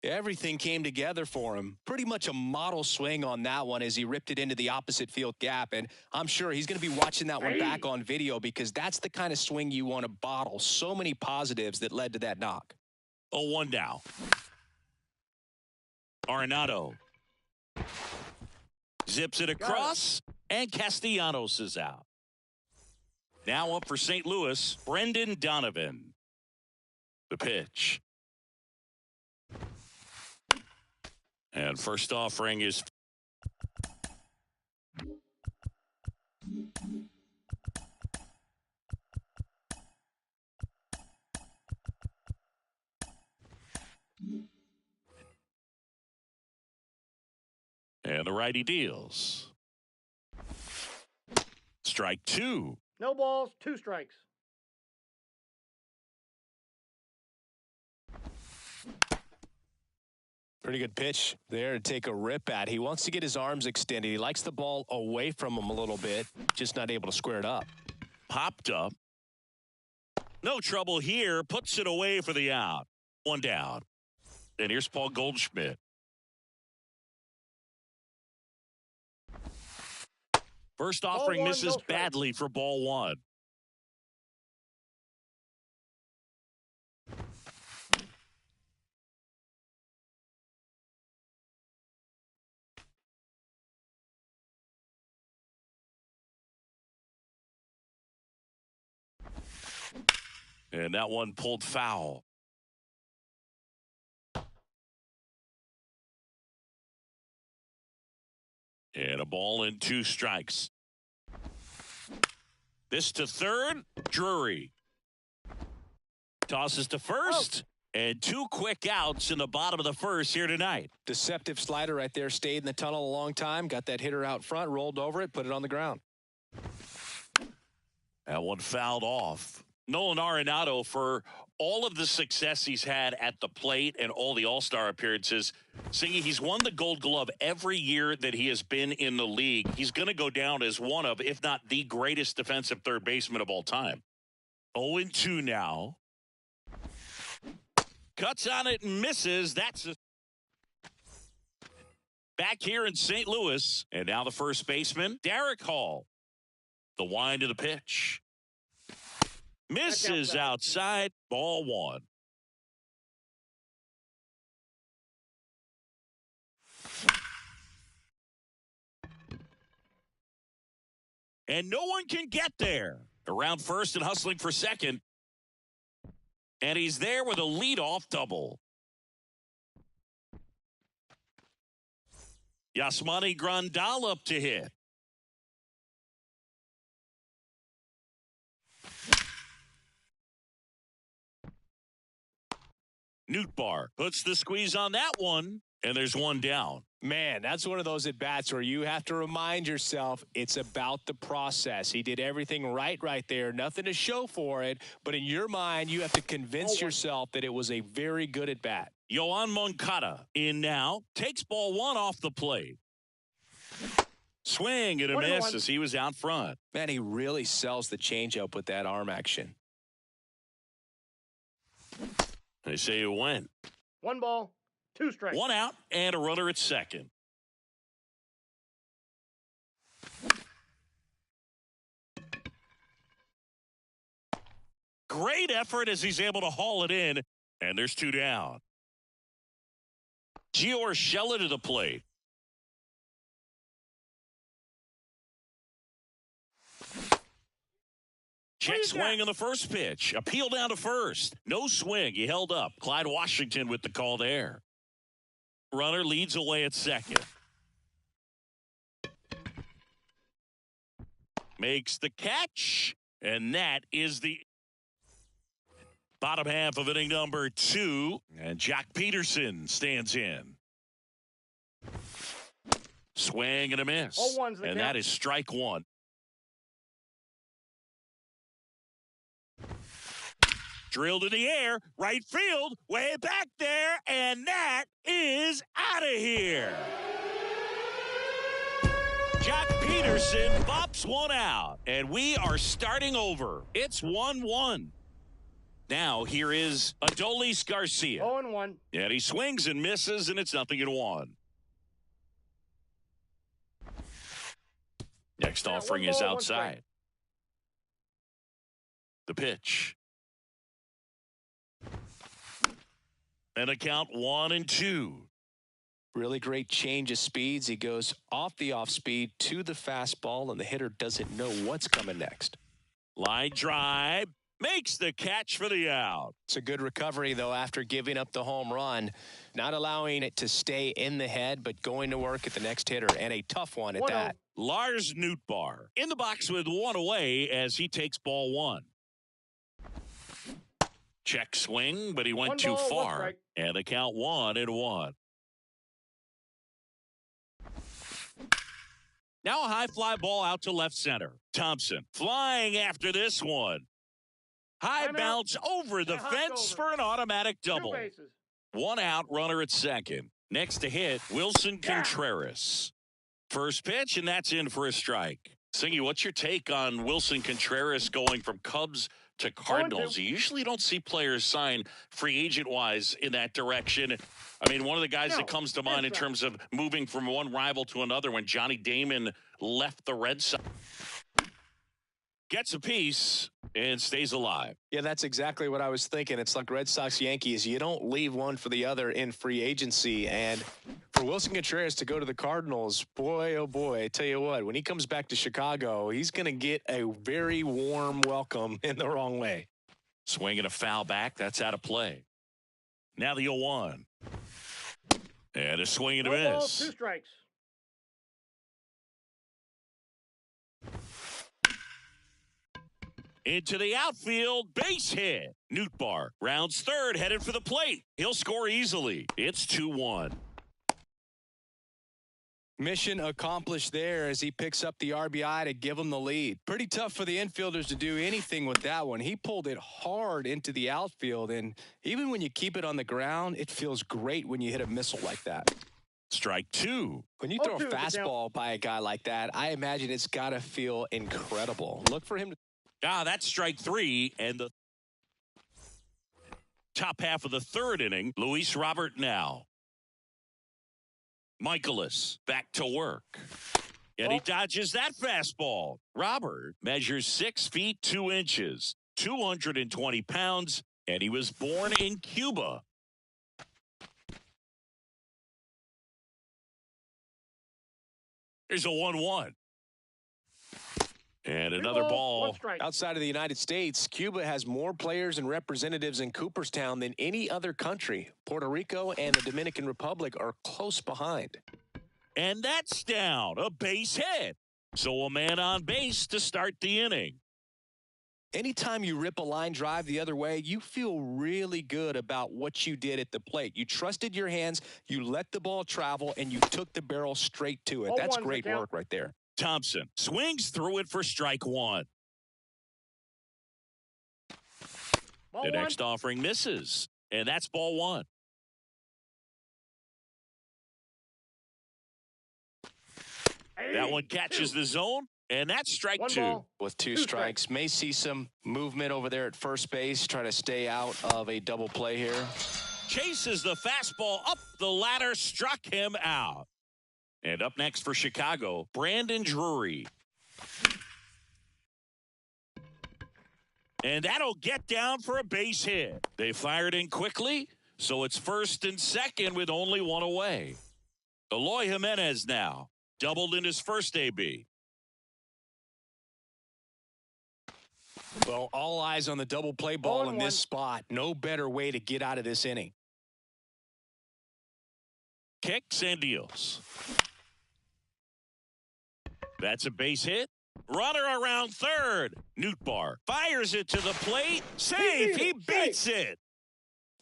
S4: Everything came together for him. Pretty much a model swing on that one as he ripped it into the opposite field gap. And I'm sure he's going to be watching that one back on video because that's the kind of swing you want to bottle. So many positives that led to that knock.
S1: 0-1 now. Arenado zips it across, and Castellanos is out. Now up for St. Louis, Brendan Donovan. The pitch. And first offering is and the righty deals. Strike 2.
S5: No balls, 2 strikes.
S4: Pretty good pitch there to take a rip at. He wants to get his arms extended. He likes the ball away from him a little bit, just not able to square it up.
S1: Popped up. No trouble here. Puts it away for the out. 1 down. And here's Paul Goldschmidt. First offering misses badly for ball 1. And that one pulled foul. And a ball and 2 strikes. This to third, Drury. Tosses to first, and 2 quick outs in the bottom of the first here tonight.
S4: Deceptive slider right there. Stayed in the tunnel a long time. Got that hitter out front, rolled over it, put it on the ground.
S1: That one fouled off. Nolan Arenado, for all of the success he's had at the plate and all the All-Star appearances, Singy, he's won the Gold Glove every year that he has been in the league. He's going to go down as one of, if not the greatest defensive third baseman of all time. 0-2 now. Cuts on it and misses. Back here in St. Louis. And now the first baseman, Derek Hall. The wind of the pitch. Misses outside, ball 1. And no one can get there. Around first and hustling for second. And he's there with a leadoff double. Yasmani Grandal up to hit. Nootbaar puts the squeeze on that one, and there's 1 down.
S4: Man, that's one of those at-bats where you have to remind yourself it's about the process. He did everything right there. Nothing to show for it, but in your mind, you have to convince yourself that it was a very good at-bat.
S1: Yoan Moncada in now. Takes ball 1 off the plate. Swing and a miss as he was out front.
S4: Man, he really sells the changeup with that arm action.
S1: They say it went.
S5: 1 ball, 2 strikes.
S1: 1 out and a runner at second. Great effort as he's able to haul it in, and there's 2 down. Gio Urshela to the plate. Check swing on the first pitch. Appeal down to first. No swing. He held up. Clyde Washington with the call there. Runner leads away at second. Makes the catch. And that is the bottom half of inning number 2. And Jack Peterson stands in. Swing and a miss. And that is strike 1. Drilled in the air, right field, way back there, and that is out of here. Jock Peterson bops one out, and we are starting over. It's 1-1. Now here is Adolis Garcia.
S5: 0-1.
S1: And he swings and misses, and it's 0-1. Next offering is outside. The pitch. And a count 1-2.
S4: Really great change of speeds. He goes off the off speed to the fastball, and the hitter doesn't know what's coming next.
S1: Line drive. Makes the catch for the out.
S4: It's a good recovery, though, after giving up the home run. Not allowing it to stay in the head, but going to work at the next hitter, and a tough one at that.
S1: Lars Nootbaar in the box with one away as he takes ball one. Check swing, but he went too far. And the count 1-1. Now a high fly ball out to left center. Thompson flying after this one. High bounce over the fence for an automatic double. 1 out, runner at second. Next to hit, Wilson Contreras. First pitch, and that's in for a strike. Singy, what's your take on Wilson Contreras going from Cubs to Cardinals? You usually don't see players sign free agent-wise in that direction. I mean, one of the guys that comes to mind in terms of moving from one rival to another when Johnny Damon left the Red Sox. Gets a piece and stays alive.
S2: Yeah, that's exactly what I was thinking. It's like Red Sox Yankees. You don't leave one for the other in free agency. And for Wilson Contreras to go to the Cardinals, boy, oh boy, I tell you what, when he comes back to Chicago, he's going to get a very warm welcome in the wrong way.
S1: Swinging a foul back. That's out of play. Now the 0-1. And a swing and a miss.
S5: 2 strikes.
S1: Into the outfield, base hit. Nootbaar rounds third, headed for the plate. He'll score easily. It's 2-1.
S4: Mission accomplished there as he picks up the RBI to give him the lead. Pretty tough for the infielders to do anything with that one. He pulled it hard into the outfield, and even when you keep it on the ground, it feels great when you hit a missile like that.
S1: Strike 2.
S4: When you throw a fastball by a guy like that, I imagine it's got to feel incredible. Look for him to...
S1: That's strike 3, and the top half of the third inning, Luis Robert now. Michaelis back to work. And he dodges that fastball. Robert measures 6 feet 2 inches, 220 pounds, and he was born in Cuba. There's a 1-1. And another ball.
S2: Outside of the United States, Cuba has more players and representatives in Cooperstown than any other country. Puerto Rico and the Dominican Republic are close behind.
S1: And that's down. A base hit. So a man on base to start the inning.
S4: Anytime you rip a line drive the other way, you feel really good about what you did at the plate. You trusted your hands, you let the ball travel, and you took the barrel straight to it. That's great work right there.
S1: Thompson swings through it for strike 1. The next offering misses, and that's ball 1. That one catches the zone, and that's strike 2.
S4: With 2 strikes, may see some movement over there at first base, try to stay out of a double play here.
S1: Chases the fastball up the ladder, struck him out. And up next for Chicago, Brandon Drury. And that'll get down for a base hit. They fired in quickly, so it's first and second with only 1 away. Eloy Jimenez now, doubled in his first AB.
S4: Well, all eyes on the double play ball in this spot. No better way to get out of this inning.
S1: Kicks and deals. That's a base hit. Runner around third. Nootbaar fires it to the plate. Safe. He beats it.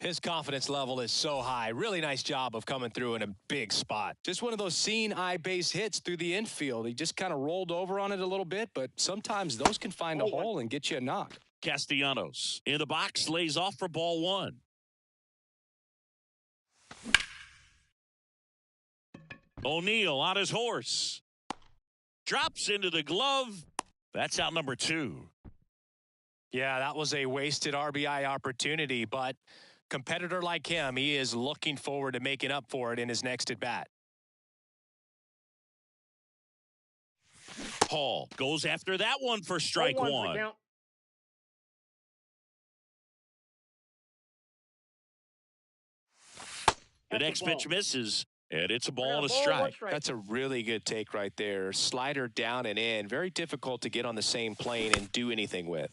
S4: His confidence level is so high. Really nice job of coming through in a big spot. Just one of those seeing eye base hits through the infield. He just kind of rolled over on it a little bit, but sometimes those can find a hole and get you a knock.
S1: Castellanos in the box, lays off for ball 1. O'Neill on his horse. Drops into the glove. That's out number 2.
S4: Yeah, that was a wasted RBI opportunity, but competitor like him, he is looking forward to making up for it in his next at bat.
S1: Hall goes after that one for strike 1.
S5: Count.
S1: The next pitch misses, and it's a ball and a
S5: Ball,
S1: strike.
S4: That's a really good take right there. Slider down and in. Very difficult to get on the same plane and do anything with.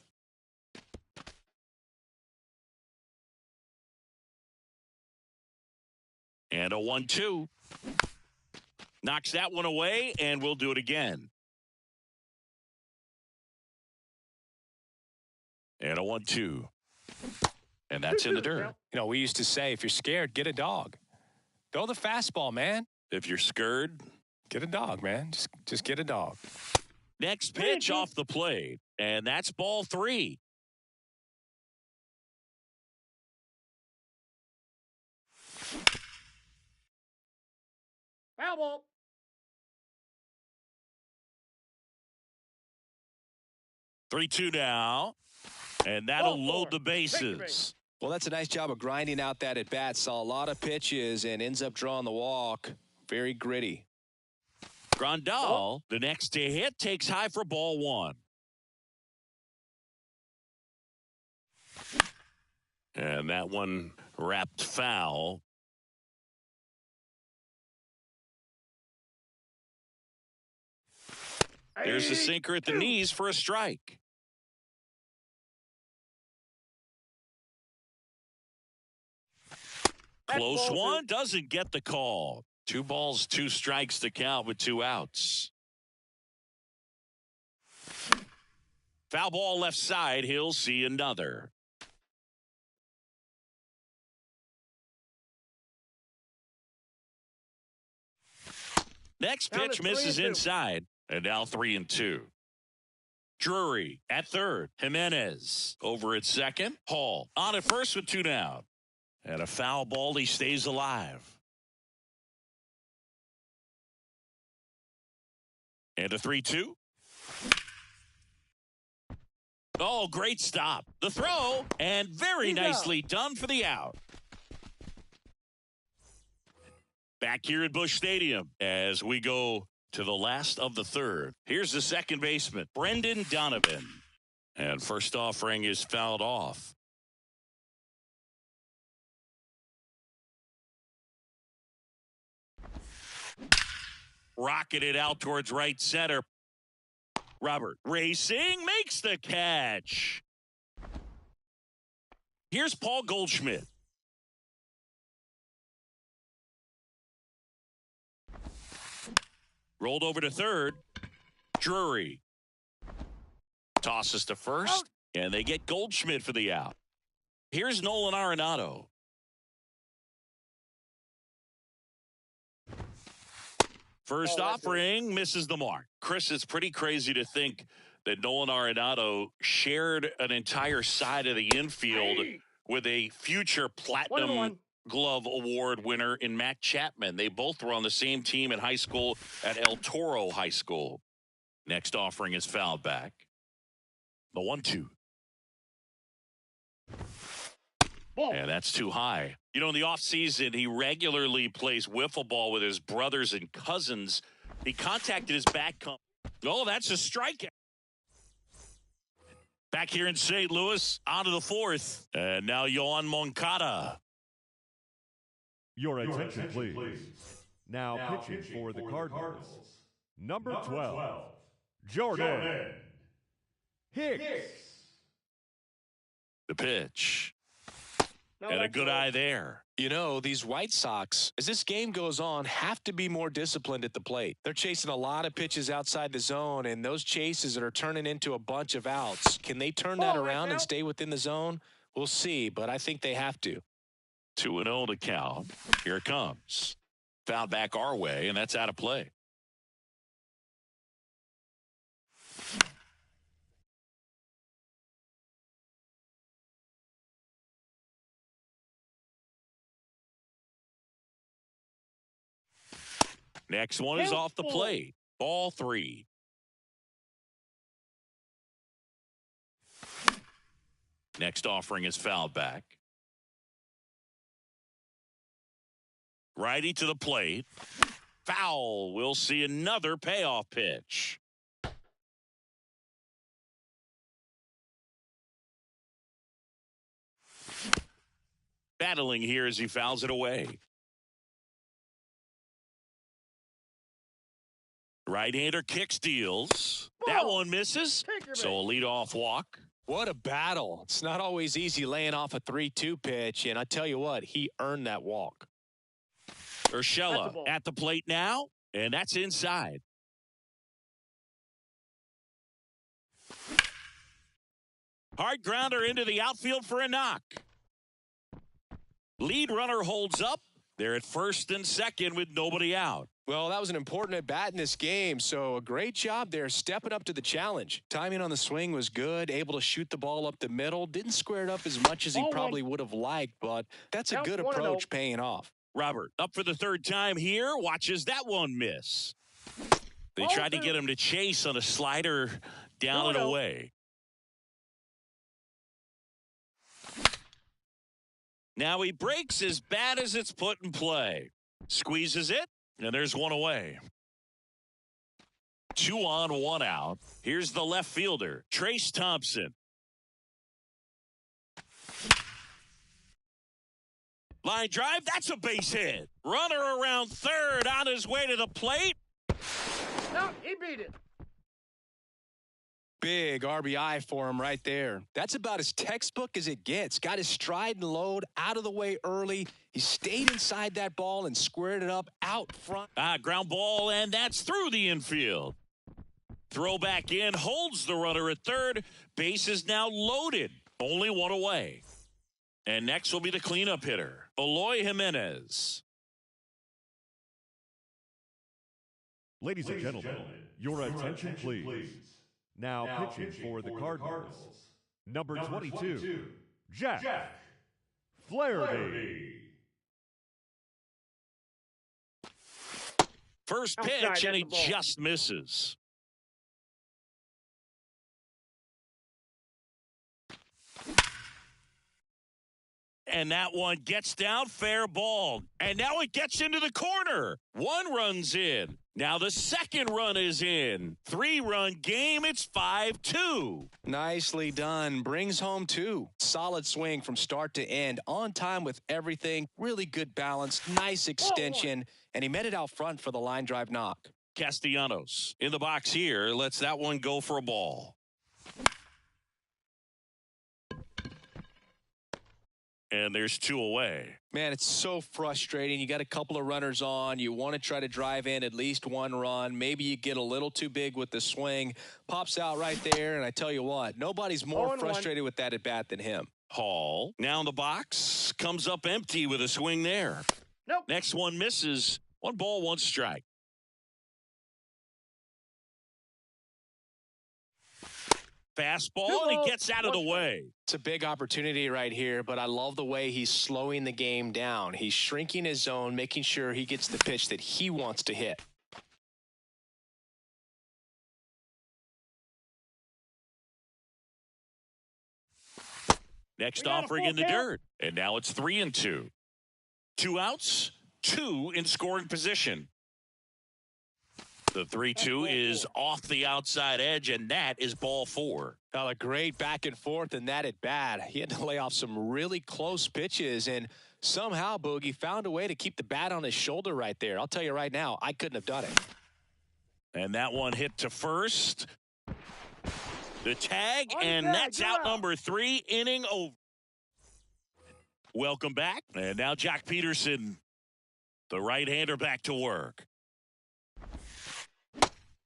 S1: And a 1-2. Knocks that one away, and we'll do it again. And a 1-2. And that's in the dirt.
S4: You know, we used to say, if you're scared, get a dog. Throw the fastball, man.
S1: If you're scared,
S4: get a dog, man. Just get a dog.
S1: Next pitch off the plate, and that's ball 3.
S5: Foul ball.
S1: Three-two now, and that'll load the bases.
S4: Well, that's a nice job of grinding out that at bat. Saw a lot of pitches and ends up drawing the walk. Very gritty.
S1: Grandal, the next to hit, takes high for ball 1. And that one wrapped foul. There's a sinker at the knees for a strike. Close one, doesn't get the call. 2 balls, 2 strikes to count with 2 outs. Foul ball left side, he'll see another. Next pitch misses inside, and now 3-2. Drury at third. Jimenez over at second. Hall on at first with 2 down. And a foul ball, he stays alive. And a 3-2. Oh, great stop. The throw, and very nicely done for the out. Back here at Busch Stadium as we go to the last of the third. Here's the second baseman, Brendan Donovan. And first offering is fouled off. Rocketed out towards right center. Robert racing, makes the catch. Here's Paul Goldschmidt. Rolled over to third. Drury tosses to first, and they get Goldschmidt for the out. Here's Nolan Arenado. First offering misses the mark. Chris, it's pretty crazy to think that Nolan Arenado shared an entire side of the infield with a future Platinum Glove Award winner in Matt Chapman. They both were on the same team in high school at El Toro High School. Next offering is fouled back. The 1-2. And that's too high. You know, in the offseason, he regularly plays wiffle ball with his brothers and cousins. He contacted his back. Oh, that's a strikeout. Back here in St. Louis, on to the fourth. And now Yoan Moncada.
S3: Your attention, please. Now pitching for the Cardinals. Number 12, Jordan Hicks.
S1: The pitch. And a good eye there.
S4: You know, these White Sox, as this game goes on, have to be more disciplined at the plate. They're chasing a lot of pitches outside the zone, and those chases that are turning into a bunch of outs. Can they turn that around and stay within the zone? We'll see, but I think they have to.
S1: 2-0 to count. Here it comes. Fouled back our way, and that's out of play. Next one is off the plate. Ball 3. Next offering is fouled back. Righty to the plate. Foul. We'll see another payoff pitch. Battling here as he fouls it away. Right-hander kick steals. That one misses. So a leadoff walk.
S4: What a battle. It's not always easy laying off a 3-2 pitch, and I tell you what, he earned that walk.
S1: Urshela at the plate now, and that's inside. Hard grounder into the outfield for a knock. Lead runner holds up. They're at first and second with nobody out.
S4: Well, that was an important at-bat in this game, so a great job there stepping up to the challenge. Timing on the swing was good, able to shoot the ball up the middle. Didn't square it up as much as he probably would have liked, but that's a good approach paying off.
S1: Robert up for the third time here. Watches that one miss. They tried to get him to chase on a slider down and away. Now he breaks as bad as it's put in play. Squeezes it, and there's one away. 2 on, 1 out. Here's the left fielder, Trace Thompson. Line drive, that's a base hit. Runner around third on his way to the plate.
S5: No, he beat it.
S4: Big RBI for him right there. That's about as textbook as it gets. Got his stride and load out of the way early. He stayed inside that ball and squared it up out front.
S1: Ground ball, and that's through the infield. Throw back in, holds the runner at third. Base is now loaded. Only one away. And next will be the cleanup hitter, Eloy Jimenez.
S3: Ladies and gentlemen, your attention please. Now pitching for the Cardinals, number 22, Jack Flaherty.
S1: First pitch, and he just misses. And that one gets down, fair ball. And now it gets into the corner. 1 run's in. Now the second run is in. 3-run game, it's 5-2.
S4: Nicely done. Brings home 2. Solid swing from start to end. On time with everything. Really good balance. Nice extension. And he met it out front for the line drive knock.
S1: Castellanos in the box here. Lets that one go for a ball. And there's 2 away.
S4: Man, it's so frustrating. You got a couple of runners on. You want to try to drive in at least 1 run. Maybe you get a little too big with the swing. Pops out right there, and I tell you what, nobody's more frustrated with that at bat than him.
S1: Hall now in the box. Comes up empty with a swing there.
S5: Nope.
S1: Next one misses. 1 ball, 1 strike. Fastball, and he gets out of the way.
S4: It's a big opportunity right here, but I love the way he's slowing the game down. He's shrinking his zone, making sure he gets the pitch that he wants to hit.
S1: Next offering in the dirt, and now it's 3-2. 2 outs, 2 in scoring position. The 3-2 is off the outside edge, and that is ball 4.
S4: Well, a great back and forth in that at bat. He had to lay off some really close pitches, and somehow Boogie found a way to keep the bat on his shoulder right there. I'll tell you right now, I couldn't have done it.
S1: And that one hit to first. The tag, and that's out number 3, inning over. Welcome back. And now Jack Peterson, the right-hander, back to work.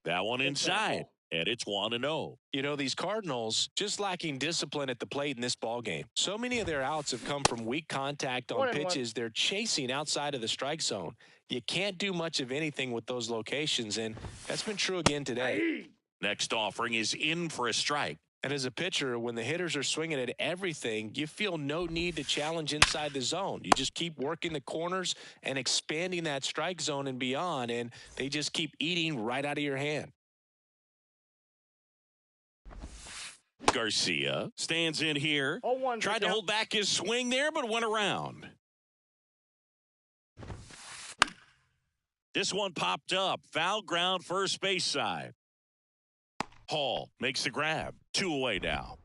S1: That one inside, and it's 1-0.
S4: You know, these Cardinals just lacking discipline at the plate in this ballgame. So many of their outs have come from weak contact on pitches they're chasing outside of the strike zone. You can't do much of anything with those locations, and that's been true again today.
S1: Next offering is in for a strike.
S4: And as a pitcher, when the hitters are swinging at everything, you feel no need to challenge inside the zone. You just keep working the corners and expanding that strike zone and beyond, and they just keep eating right out of your hand.
S1: Garcia stands in here.
S5: 0-1
S1: Tried to
S5: count.
S1: hold back his swing there, but went around. This one popped up. Foul ground, first base side. Hall makes the grab. 2 away now.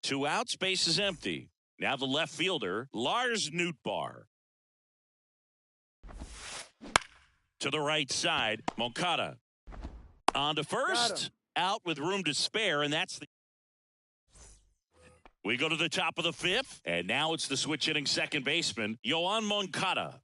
S1: 2 outs, base is empty. Now the left fielder, Lars Nootbaar. To the right side, Moncada. On to first. Out with room to spare, and that's the... We go to the top of the 5th, and now it's the switch hitting second baseman, Yoan Moncada.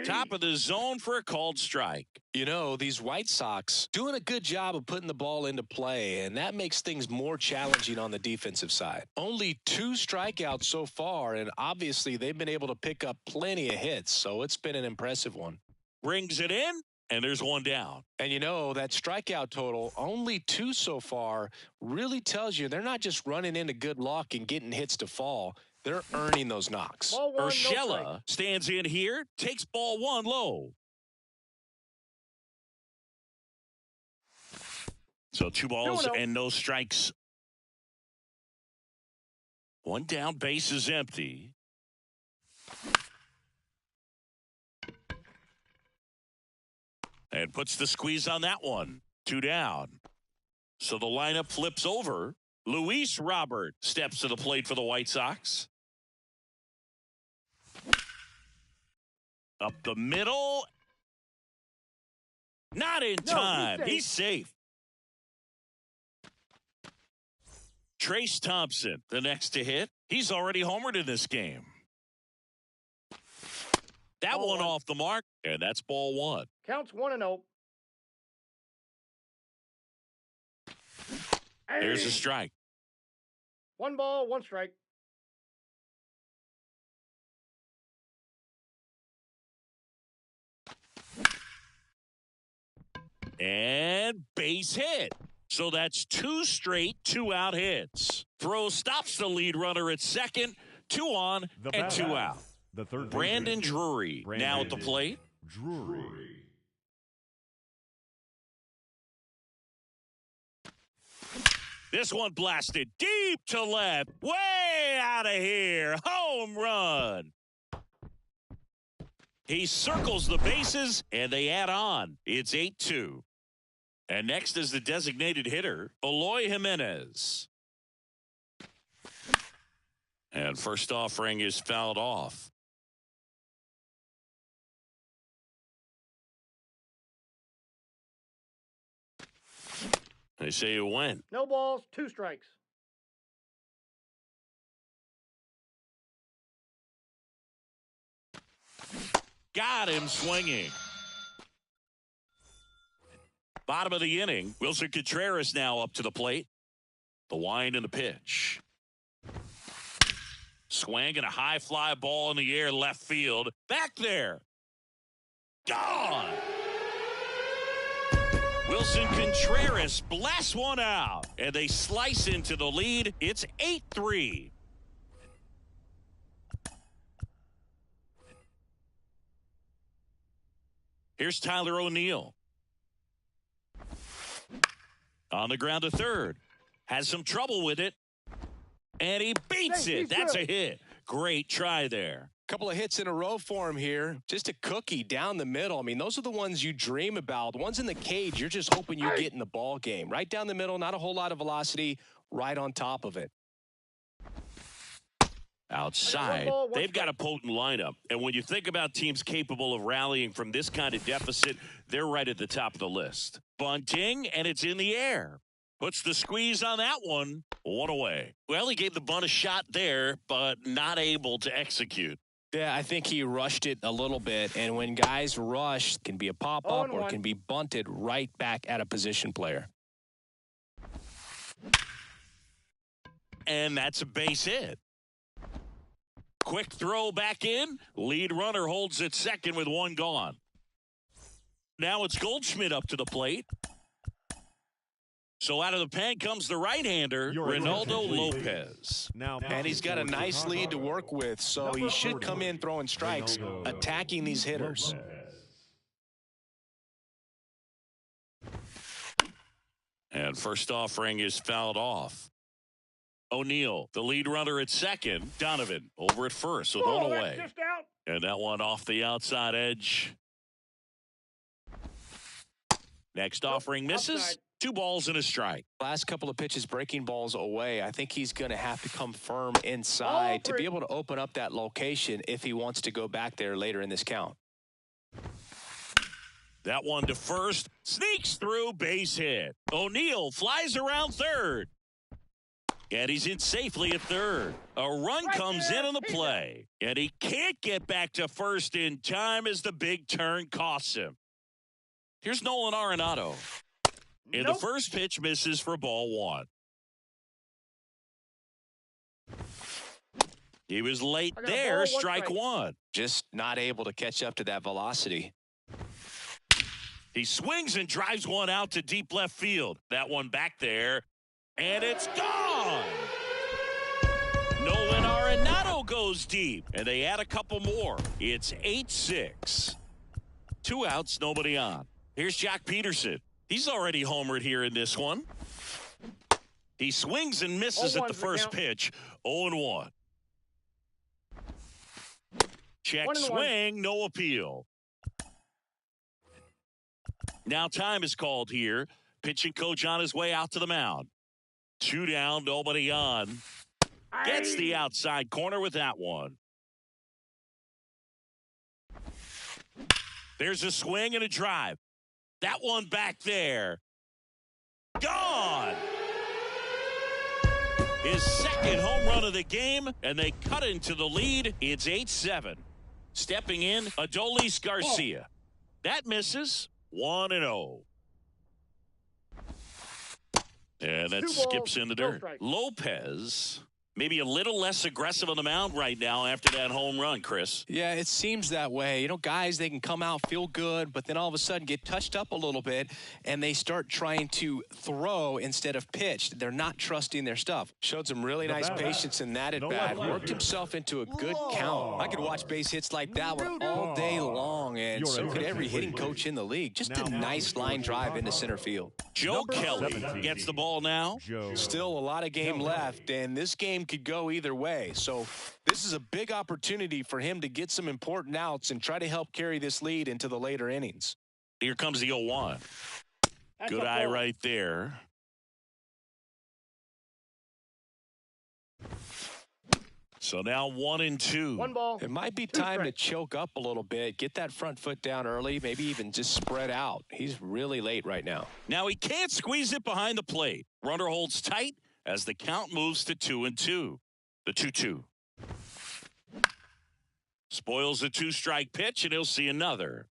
S1: Top of the zone for a called strike.
S4: You know, these White Sox doing a good job of putting the ball into play, and that makes things more challenging on the defensive side. Only 2 strikeouts so far, and obviously they've been able to pick up plenty of hits, so it's been an impressive one.
S1: Brings it in, and there's 1 down.
S4: And you know, that strikeout total, only 2 so far, really tells you they're not just running into good luck and getting hits to fall. They're earning those knocks.
S5: Ball 1, no strike.
S1: Urshela stands in here, takes ball 1 low. So 2 balls
S5: 2-0.
S1: and no strikes. 1 down, base is empty. And puts the squeeze on that one. 2 down. So the lineup flips over. Luis Robert steps to the plate for the White Sox. Up the middle. Not in time. He's safe. Trace Thompson, the next to hit. He's already homered in this game. That
S5: Ball
S1: one
S5: 1.
S1: off the mark, and that's ball 1.
S5: Counts 1-0.
S1: There's a strike.
S5: 1 ball, 1 strike.
S1: And base hit. So that's 2 straight 2-out hits. Throw stops the lead runner at second. 2 on
S3: The
S1: and
S3: bat.
S1: 2 out.
S3: The third
S1: Brandon
S3: baseman,
S1: Drury now at the plate.
S3: Drury.
S1: This one blasted deep to left. Way out of here. Home run. He circles the bases, and they add on. It's 8-2. And next is the designated hitter, Eloy Jimenez. And first offering is fouled off. They say it went.
S5: No balls, 2 strikes.
S1: Got him swinging. Bottom of the inning. Wilson Contreras now up to the plate. The wind and the pitch. Swing and a high fly ball in the air left field. Back there. Gone. Wilson Contreras blasts one out. And they slice into the lead. It's 8-3. Here's Tyler O'Neill. On the ground to third. Has some trouble with it. And he beats
S5: Hey,
S1: it.
S5: he's
S1: That's
S5: good.
S1: a hit. Great try there.
S4: Couple of hits in a row for him here. Just a cookie down the middle. I mean, those are the ones you dream about. The ones in the cage, you're just hoping you get in the ball game. Right down the middle, not a whole lot of velocity, right on top of it.
S1: Outside,
S5: One ball, one
S1: they've got a potent lineup. And when you think about teams capable of rallying from this kind of deficit, they're right at the top of the list. Bunting, and it's in the air. Puts the squeeze on that one. 1 away. Well, he gave the bunt a shot there, but not able to execute.
S4: Yeah, I think he rushed it a little bit. And when guys rush, it can be a pop-up or
S5: 0-1.
S4: can be bunted right back at a position player.
S1: And that's a base hit. Quick throw back in. Lead runner holds at second with 1 gone. Now it's Goldschmidt up to the plate. So out of the pen comes the right-hander,
S3: Your
S1: Ronaldo
S3: attention, please.
S1: Lopez.
S3: Now
S4: And he's got a
S3: pitching for
S4: nice lead to
S3: Chicago,
S4: work with, so he should come in throwing strikes,
S3: Ronaldo
S4: attacking these hitters.
S3: Lopez.
S1: And first offering is fouled off. O'Neill, the lead runner at second. Donovan over at first, so
S5: Oh,
S1: thrown
S5: that's
S1: away.
S5: just out.
S1: And that one off the outside edge. Next offering misses.
S5: Outside.
S1: 2 balls and a strike.
S4: Last couple of pitches breaking balls away. I think he's going to have to come firm inside to be able to open up that location if he wants to go back there later in this count.
S1: That one to first. Sneaks through, base hit. O'Neill flies around third. And he's in safely at third. A run comes in on the play. And he can't get back to first in time as the big turn costs him. Here's Nolan Arenado. And the first pitch misses for ball 1. He was late there, strike 1.
S4: Just not able to catch up to that velocity.
S1: He swings and drives one out to deep left field. That one back there, and it's gone. Nolan Arenado goes deep, and they add a couple more. It's 8-6. 2 outs, nobody on. Here's Jock Peterson. He's already homered here in this one. He swings and misses at the first pitch. 0-1. Check swing, no appeal. Now time is called here. Pitching coach on his way out to the mound. 2 down, nobody on. Gets the outside corner with that one. There's a swing and a drive. That one back there. Gone! His second home run of the game, and they cut into the lead. It's 8-7. Stepping in, Adolis Garcia. That misses. 1-0. And that skips in the dirt. Lopez, maybe a little less aggressive on the mound right now after that home run, Chris.
S4: Yeah, it seems that way. You know, guys, they can come out, feel good, but then all of a sudden get touched up a little bit, and they start trying to throw instead of pitch. They're not trusting their stuff. Showed some really nice patience in that at-bat. Worked himself into a good count. I could watch base hits like that one all day long, and so could every hitting coach in the league. Just a nice line drive into center field.
S1: Joe Kelly gets the ball now.
S4: Still a lot of game left, and this game could go either way. So this is a big opportunity for him to get some important outs and try to help carry this lead into the later innings.
S1: Here comes the 0-1. Good eye right there. So now 1-2.
S5: 1 ball.
S4: It might be time to choke up a little bit, get that front foot down early, maybe even just spread out. He's really late right now.
S1: Now he can't squeeze it behind the plate. Runner holds tight as the count moves to 2-2. The 2-2. Spoils a 2-strike pitch, and he'll see another.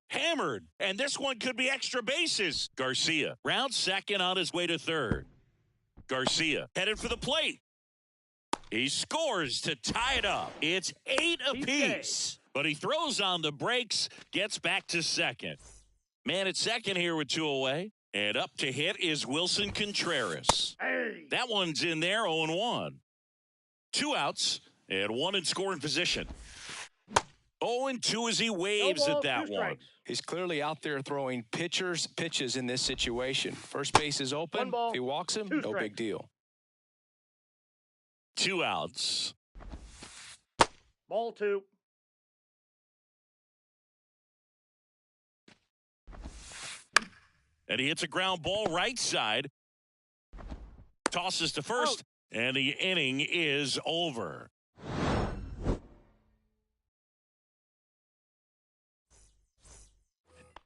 S1: Hammered, and this one could be extra bases. Garcia rounds second on his way to third. Garcia headed for the plate. He scores to tie it up. It's 8 apiece, but he throws on the brakes, gets back to second. Man at second here with 2 away, and up to hit is Wilson Contreras. That one's in there, 0-1. 2 outs and 1 in scoring position. 0-2 as he waves at that one.
S4: He's clearly out there throwing pitches in this situation. First base is open. If he walks him, no big deal.
S1: 2 outs.
S5: Ball 2.
S1: And he hits a ground ball right side. Tosses to first, and the inning is over.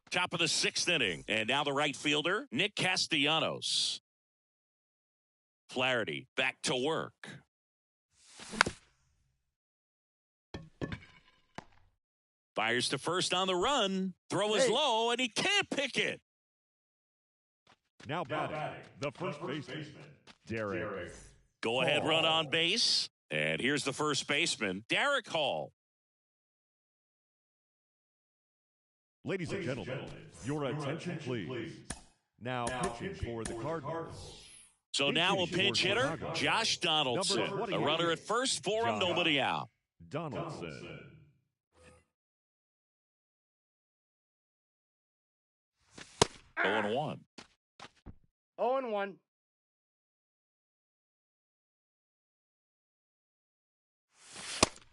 S1: Top of the 6th inning, and now the right fielder, Nick Castellanos. Flaherty back to work. Fires to first on the run. Throw is low, and he can't pick it.
S3: Now batting, the first baseman, Derek.
S1: Go ahead run on base. And here's the first baseman, Derek Hall.
S3: Ladies and gentlemen, your attention please. Now pitching for the Cardinals.
S1: So now a pinch hitter, Josh Donaldson. A runner at first for him, nobody out.
S3: Donaldson.
S1: Oh and 1.
S5: 0 and 1.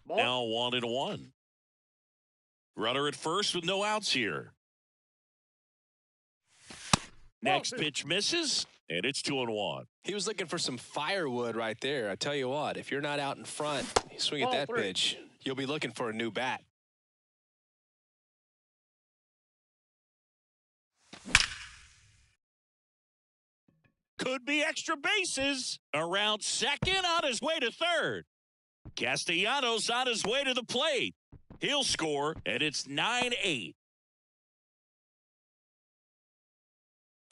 S5: Ball.
S1: Now 1 and 1. Runner at first with no outs here. Next pitch misses, and it's 2 and 1.
S4: He was looking for some firewood right there. I tell you what, if you're not out in front, you swing at
S5: Ball
S4: that
S5: 3.
S4: pitch, you'll be looking for a new bat.
S1: Could be extra bases. Around second, on his way to third. Castellanos on his way to the plate. He'll score, and it's 9-8.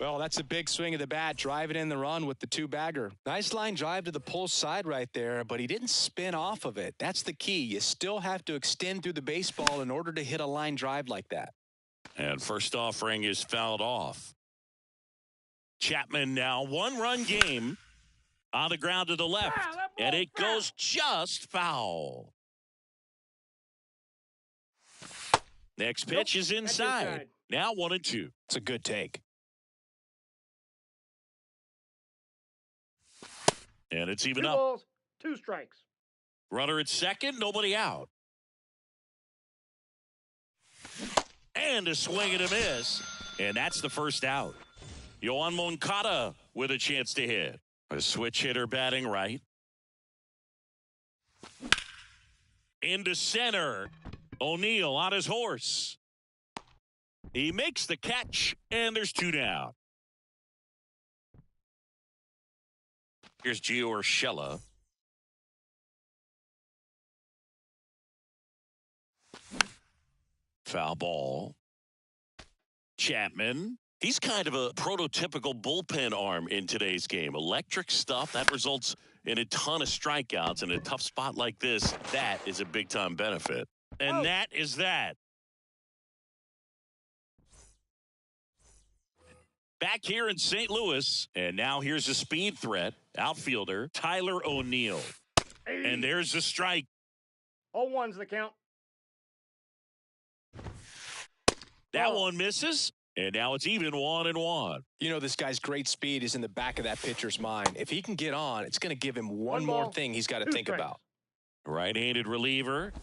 S4: Well, that's a big swing of the bat, driving in the run with the two-bagger. Nice line drive to the pull side right there, but he didn't spin off of it. That's the key. You still have to extend through the baseball in order to hit a line drive like that.
S1: And first offering is fouled off. Chapman now 1-run game on the ground to the left, and it goes just foul. Next pitch is inside. Now 1 and 2.
S4: It's a good take.
S1: And it's even
S5: 2
S1: up.
S5: balls, 2 strikes.
S1: Runner at second, nobody out. And a swing and a miss. And that's the first out. Yoan Moncada with a chance to hit. A switch hitter batting right. Into center. O'Neill on his horse. He makes the catch, and there's 2 down. Here's Gio Urshela. Foul ball. Chapman. He's kind of a prototypical bullpen arm in today's game. Electric stuff that results in a ton of strikeouts. In a tough spot like this, that is a big-time benefit. And that is that. Back here in St. Louis, and now here's a speed threat. Outfielder Tyler O'Neill. And there's the strike.
S5: 0-1's the count.
S1: That one misses. And now it's even 1 and 1.
S4: You know, this guy's great speed is in the back of that pitcher's mind. If he can get on, it's going to give him one more thing he's got to think about.
S1: Right-handed reliever.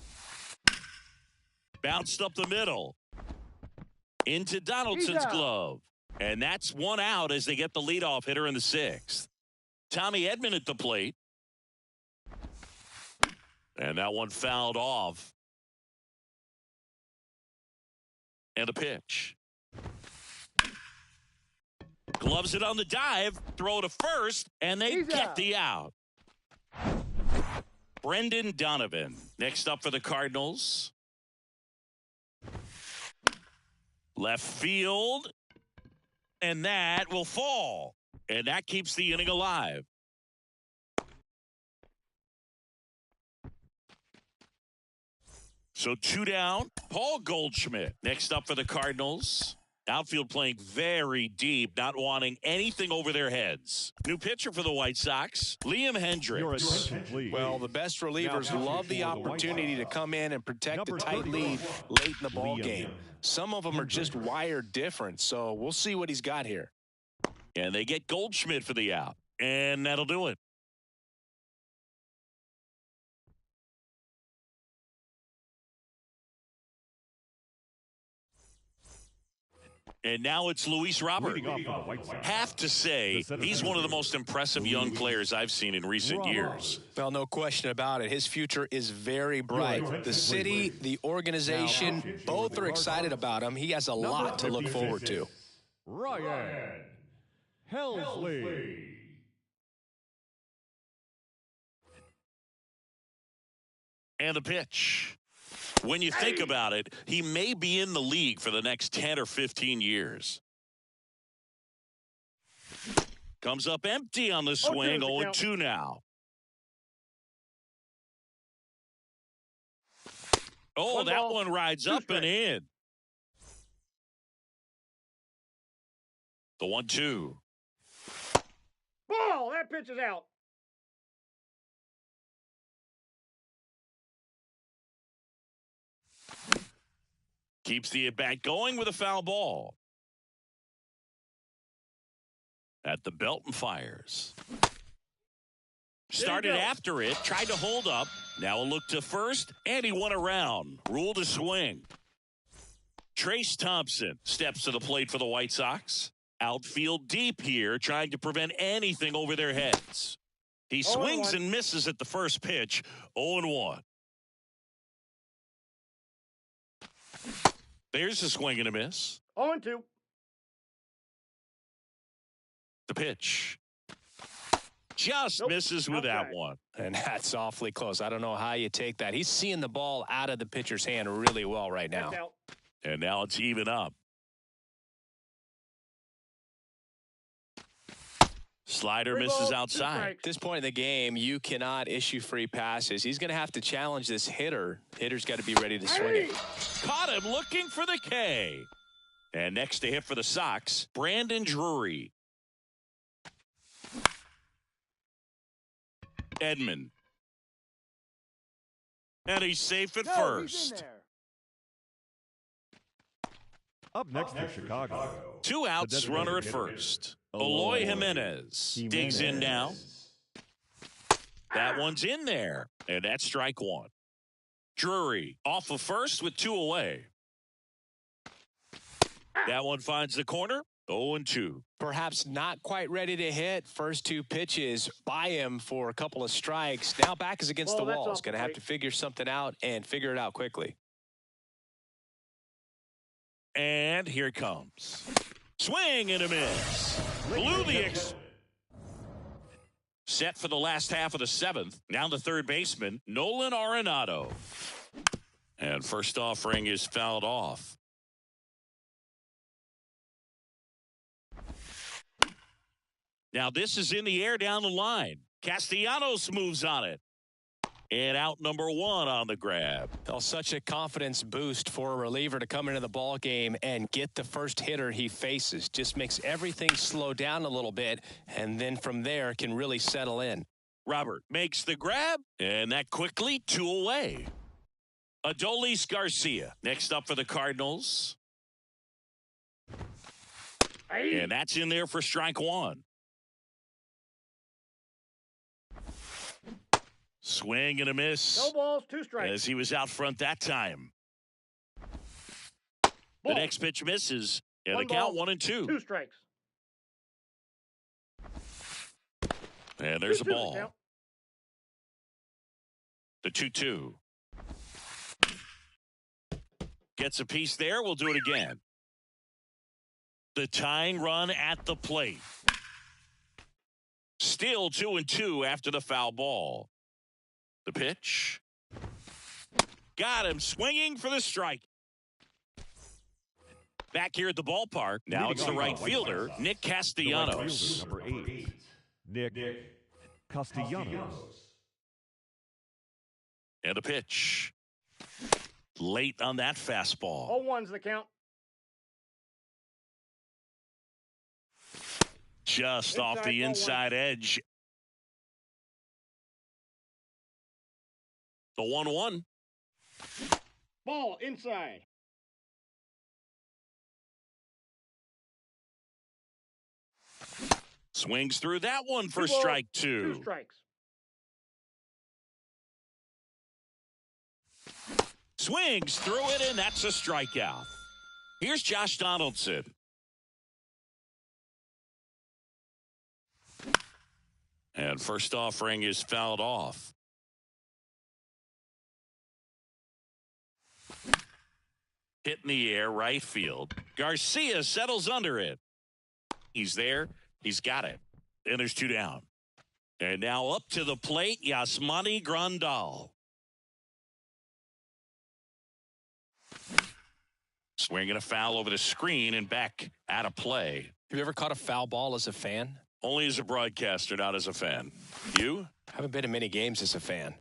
S1: Bounced up the middle. Into Donaldson's glove. And that's 1 out as they get the leadoff hitter in the 6th. Tommy Edman at the plate. And that one fouled off. And a pitch. Gloves it on the dive, throw to first, and they get the out. Brendan Donovan next up for the Cardinals. Left field, and that will fall. And that keeps the inning alive. So 2 down. Paul Goldschmidt next up for the Cardinals. Outfield playing very deep, not wanting anything over their heads. New pitcher for the White Sox, Liam Hendricks.
S4: Well, the best relievers love the opportunity to come in and protect a tight lead late in the ball game. Some of them are just wired different, so we'll see what he's got here.
S1: And they get Goldschmidt for the out, and that'll do it. And now it's Luis Robert. Have to say, he's one of the most impressive young players I've seen in recent years.
S4: Well, no question about it. His future is very bright. The city, the organization, both are excited about him. He has a lot to look forward to.
S3: Ryan Helsley.
S1: And the pitch. When you think about it, he may be in the league for the next 10 or 15 years. Comes up empty on the swing, 0-2 now. Oh, that one rides up and in. The 1-2.
S5: Ball, that pitch is out.
S1: Keeps the at-bat going with a foul ball. At the belt and fires. Started after it, tried to hold up. Now a look to first, and he won around. Ruled a swing. Trace Thompson steps to the plate for the White Sox. Outfield deep here, trying to prevent anything over their heads. He swings and misses at the first pitch, 0-1. There's a swing and a miss.
S5: 0-2.
S1: The pitch. Just misses with that one.
S4: And that's awfully close. I don't know how you take that. He's seeing the ball out of the pitcher's hand really well right now.
S1: And now it's even up. Slider misses outside.
S4: At this point in the game, you cannot issue free passes. He's going to have to challenge this hitter. Hitter's got to be ready to swing it.
S1: Caught him looking for the K. And next to hit for the Sox, Brandon Drury. Edman. And he's safe at first.
S3: Up next for Chicago.
S1: 2 outs, runner at first. Eloy Jimenez digs in now. That one's in there, and that's strike one. Drury off of first with 2 away. That one finds the corner, 0-2.
S4: Perhaps not quite ready to hit. First 2 pitches by him for a couple of strikes. Now back is against the wall. He's going to have to figure something out and figure it out quickly.
S1: And here it comes. Swing and a miss. Blew the set for the last half of the 7th. Now the third baseman, Nolan Arenado. And first offering is fouled off. Now this is in the air down the line. Castellanos moves on it. And out number 1 on the grab.
S4: Well, such a confidence boost for a reliever to come into the ball game and get the first hitter he faces. Just makes everything slow down a little bit, and then from there can really settle in.
S1: Robert makes the grab, and that quickly 2 away. Adolis Garcia next up for the Cardinals. And that's in there for strike 1. Swing and a miss.
S5: No balls, 2 strikes.
S1: As he was out front that time. The next pitch misses. And the count 1-2.
S5: 2 strikes.
S1: And there's a ball. The 2-2. Gets a piece there. We'll do it again. The tying run at the plate. Still 2-2 after the foul ball. The pitch. Got him swinging for the strike. Back here at the ballpark. Now it's the right fielder, Nick Castellanos.
S3: Number 8, Nick Castellanos.
S1: And a pitch. Late on that fastball.
S5: 0-1's the count.
S1: Just off the inside edge. The 1-1.
S5: Ball inside.
S1: Swings through that one for strike 2.
S5: 2 strikes.
S1: Swings through it, and that's a strikeout. Here's Josh Donaldson. And first offering is fouled off. Hit in the air, right field. Garcia settles under it. He's there. He's got it. And there's 2 down. And now up to the plate, Yasmani Grandal. Swinging a foul over the screen and back out of play.
S4: Have you ever caught a foul ball as a fan?
S1: Only as a broadcaster, not as a fan. You?
S4: Haven't been to many games as a fan.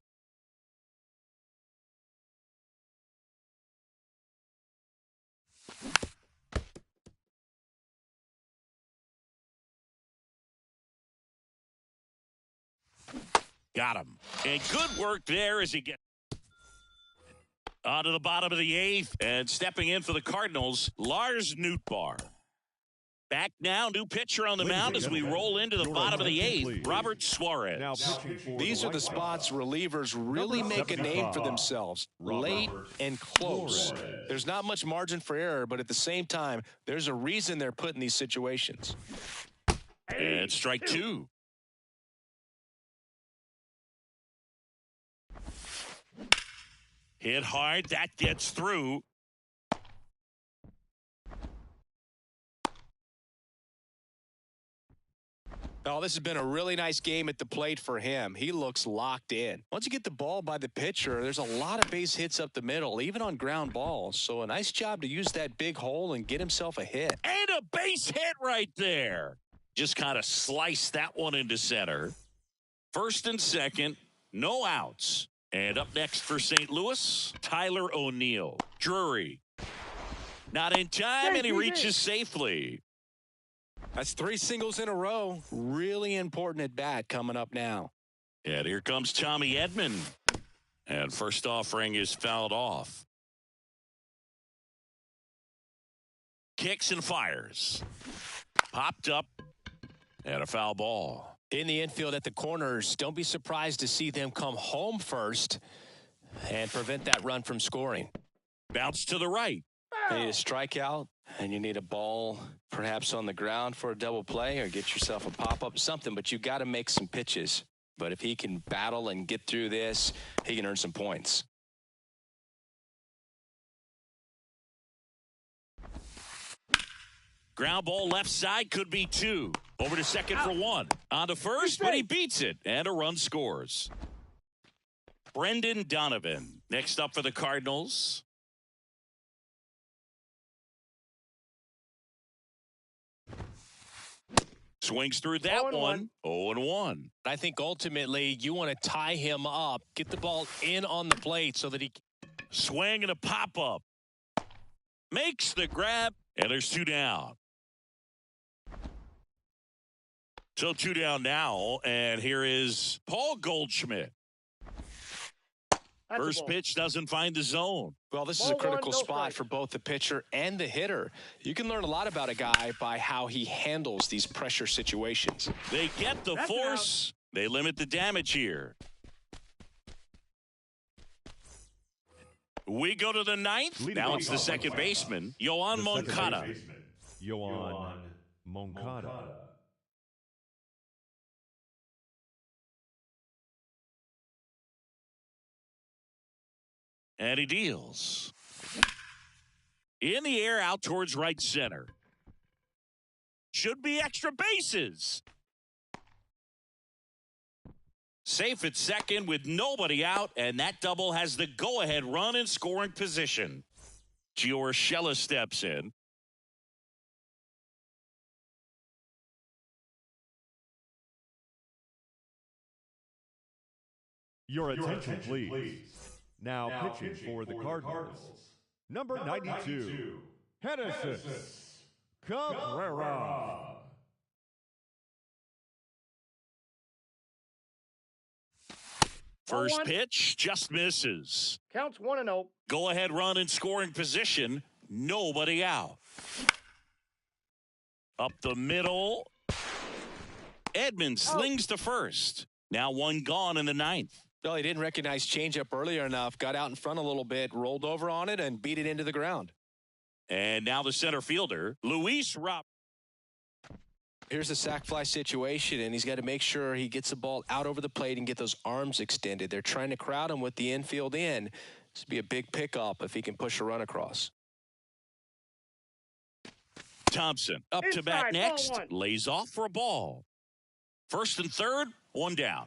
S1: Got him. And good work there as he gets. On to the bottom of the 8th, and stepping in for the Cardinals, Lars Nootbaar. Back now, new pitcher on the mound as we roll into the bottom of the 8th, Robert Suarez.
S3: Now pitching for
S4: These are the
S3: White
S4: spots
S3: Sox.
S4: relievers really
S3: Number
S4: make a name for
S3: 75,
S4: themselves.
S3: Robert
S4: Late and close.
S3: Suarez.
S4: There's not much margin for error, but at the same time, there's a reason they're put in these situations.
S1: And strike 2. Hit hard, that gets through.
S4: Oh, this has been a really nice game at the plate for him. He looks locked in. Once you get the ball by the pitcher, there's a lot of base hits up the middle, even on ground balls. So a nice job to use that big hole and get himself a hit.
S1: And a base hit right there. Just kind of sliced that one into center. First and second, no outs. And up next for St. Louis, Tyler O'Neill. Drury. Not in time, and he reaches safely.
S4: That's 3 singles in a row. Really important at bat coming up now.
S1: And here comes Tommy Edman. And first offering is fouled off. Kicks and fires. Popped up. And a foul ball.
S4: In the infield at the corners, don't be surprised to see them come home first and prevent that run from scoring.
S1: Bounce to the right.
S4: You need a strikeout, and you need a ball perhaps on the ground for a double play or get yourself a pop-up, something, but you got to make some pitches. But if he can battle and get through this, he can earn some points.
S1: Ground ball left side, could be 2. Over to second for 1. On to first, but he beats it. And a run scores. Brendan Donovan next up for the Cardinals. Swings through that one. 0-1.
S4: I think ultimately you want to tie him up, get the ball in on the plate so that he
S1: Swing and a pop-up. Makes the grab, and there's 2 down. So 2 down now, and here is Paul Goldschmidt. First pitch doesn't find the zone.
S4: Well, this is a critical spot for both the pitcher and the hitter. You can learn a lot about a guy by how he handles these pressure situations.
S1: They get the force. They limit the damage here. We go to the 9th. Now it's the second baseman, Yoan Moncada.
S3: Yoan Moncada.
S1: And he deals. In the air, out towards right center. Should be extra bases. Safe at second with nobody out, and that double has the go-ahead run in scoring position. Gio Urshela steps in.
S3: Your attention, please. Now pitching for the Cardinals. Number 92, Genesis Cabrera.
S1: First pitch just misses.
S5: Counts 1-0.
S1: Go ahead run in scoring position. Nobody out. Up the middle. Edman slings to first. Now 1 gone in the 9th.
S4: Well, he didn't recognize changeup earlier enough, got out in front a little bit, rolled over on it, and beat it into the ground.
S1: And now the center fielder, Luis Robert.
S4: Here's a sac fly situation, and he's got to make sure he gets the ball out over the plate and get those arms extended. They're trying to crowd him with the infield in. This would be a big pickup if he can push a run across.
S1: Thompson up to bat next, lays off for a ball. First and third, 1 down.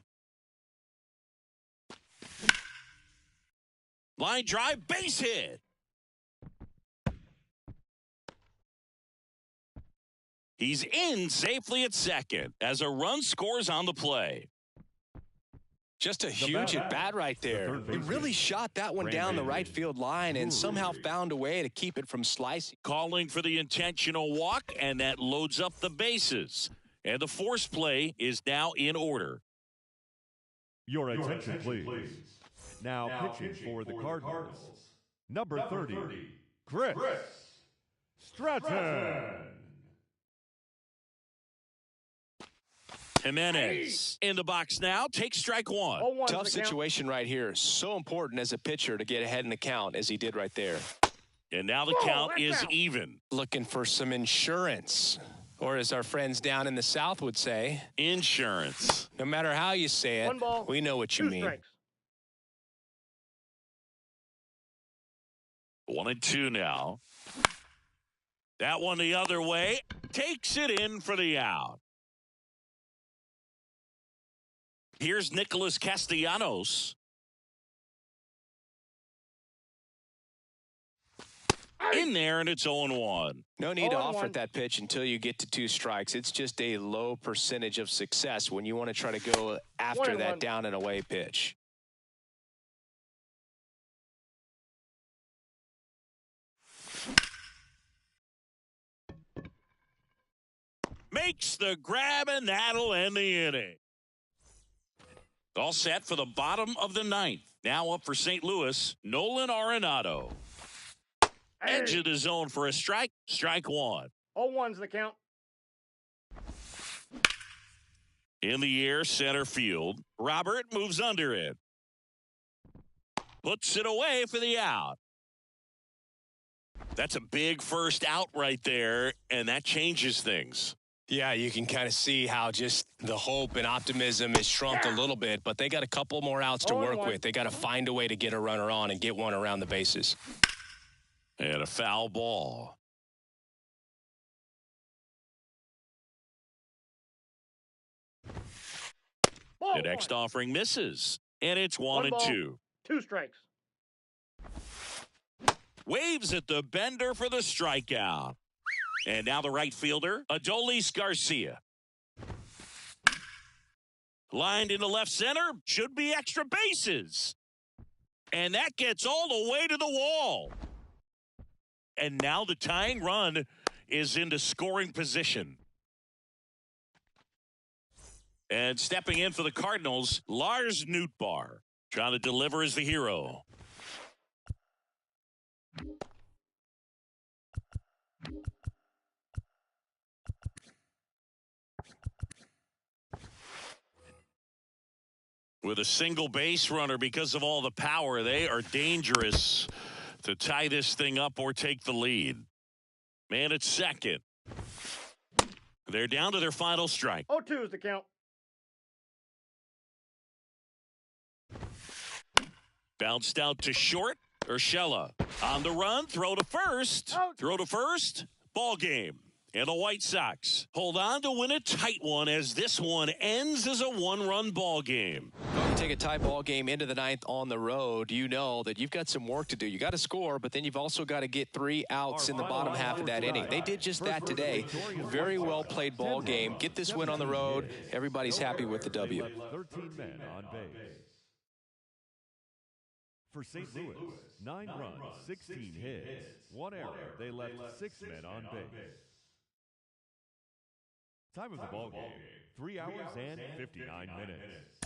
S1: Line drive, base hit. He's in safely at second as a run scores on the play.
S4: Just a huge at bat right there. He really shot that one down the right field line and somehow found a way to keep it from slicing.
S1: Calling for the intentional walk, and that loads up the bases. And the force play is now in order.
S3: Your attention, please. Now pitching for the Cardinals. Number 30, Chris Stratton.
S1: Jimenez in the box now. Take strike one.
S5: 0-1's
S4: Tough
S5: the count.
S4: situation right here. So important as a pitcher to get ahead in the count as he did right there.
S1: And now the
S5: Whoa,
S1: count
S5: that's
S1: is
S5: out.
S1: even.
S4: Looking for some insurance. Or as our friends down in the South would say,
S1: Insurance.
S4: no matter how you say it,
S5: 1 ball,
S4: we know what you
S5: 2
S4: mean.
S5: strikes.
S1: 1-2 now. That one the other way. Takes it in for the out. Here's Nicholas Castellanos. In there, and it's 0-1.
S4: No need to
S5: 0-1.
S4: offer that pitch until you get to 2 strikes. It's just a low percentage of success when you want to try to go after that
S5: 1-1.
S4: down and away pitch.
S1: Makes the grab, and that'll end the inning. All set for the bottom of the ninth. Now up for St. Louis, Nolan Arenado. Edge of the zone for a strike. Strike one.
S5: 0-1's the count.
S1: In the air, center field. Robert moves under it. Puts it away for the out. That's a big first out right there, and that changes things.
S4: Yeah, you can kind of see how just the hope and optimism is shrunk a little bit, but they got a couple more outs to work
S5: 0-1.
S4: with. They got to find a way to get a runner on and get one around the bases.
S1: And a foul ball.
S5: Ball
S1: The next
S5: 1.
S1: offering misses, and it's
S5: 1 ball,
S1: 1-2.
S5: 2 strikes.
S1: Waves at the bender for the strikeout. And now the right fielder, Adolis Garcia. Lined into left center, should be extra bases. And that gets all the way to the wall. And now the tying run is into scoring position. And stepping in for the Cardinals, Lars Nootbaar. Trying to deliver as the hero. With a single base runner because of all the power, they are dangerous to tie this thing up or take the lead. Man at second. They're down to their final strike.
S5: 0-2's the count.
S1: Bounced out to short. Urshela on the run. Throw to first.
S5: Out.
S1: Throw to first. Ball game. And the White Sox hold on to win a tight one as this one ends as a one-run ball game.
S4: You take a tie ball game into the ninth on the road, you know that you've got some work to do. You got to score, but then you've also got to get 3 outs in the bottom half of that inning. They did just that today. Very well played ball game. Get this win on the road. Everybody's happy with the W.
S3: 13 men on base. For St. Louis, 9 runs, 16 hits, 1 error. They left 6 men on base. Time of the ball game, 3 hours and 59 minutes.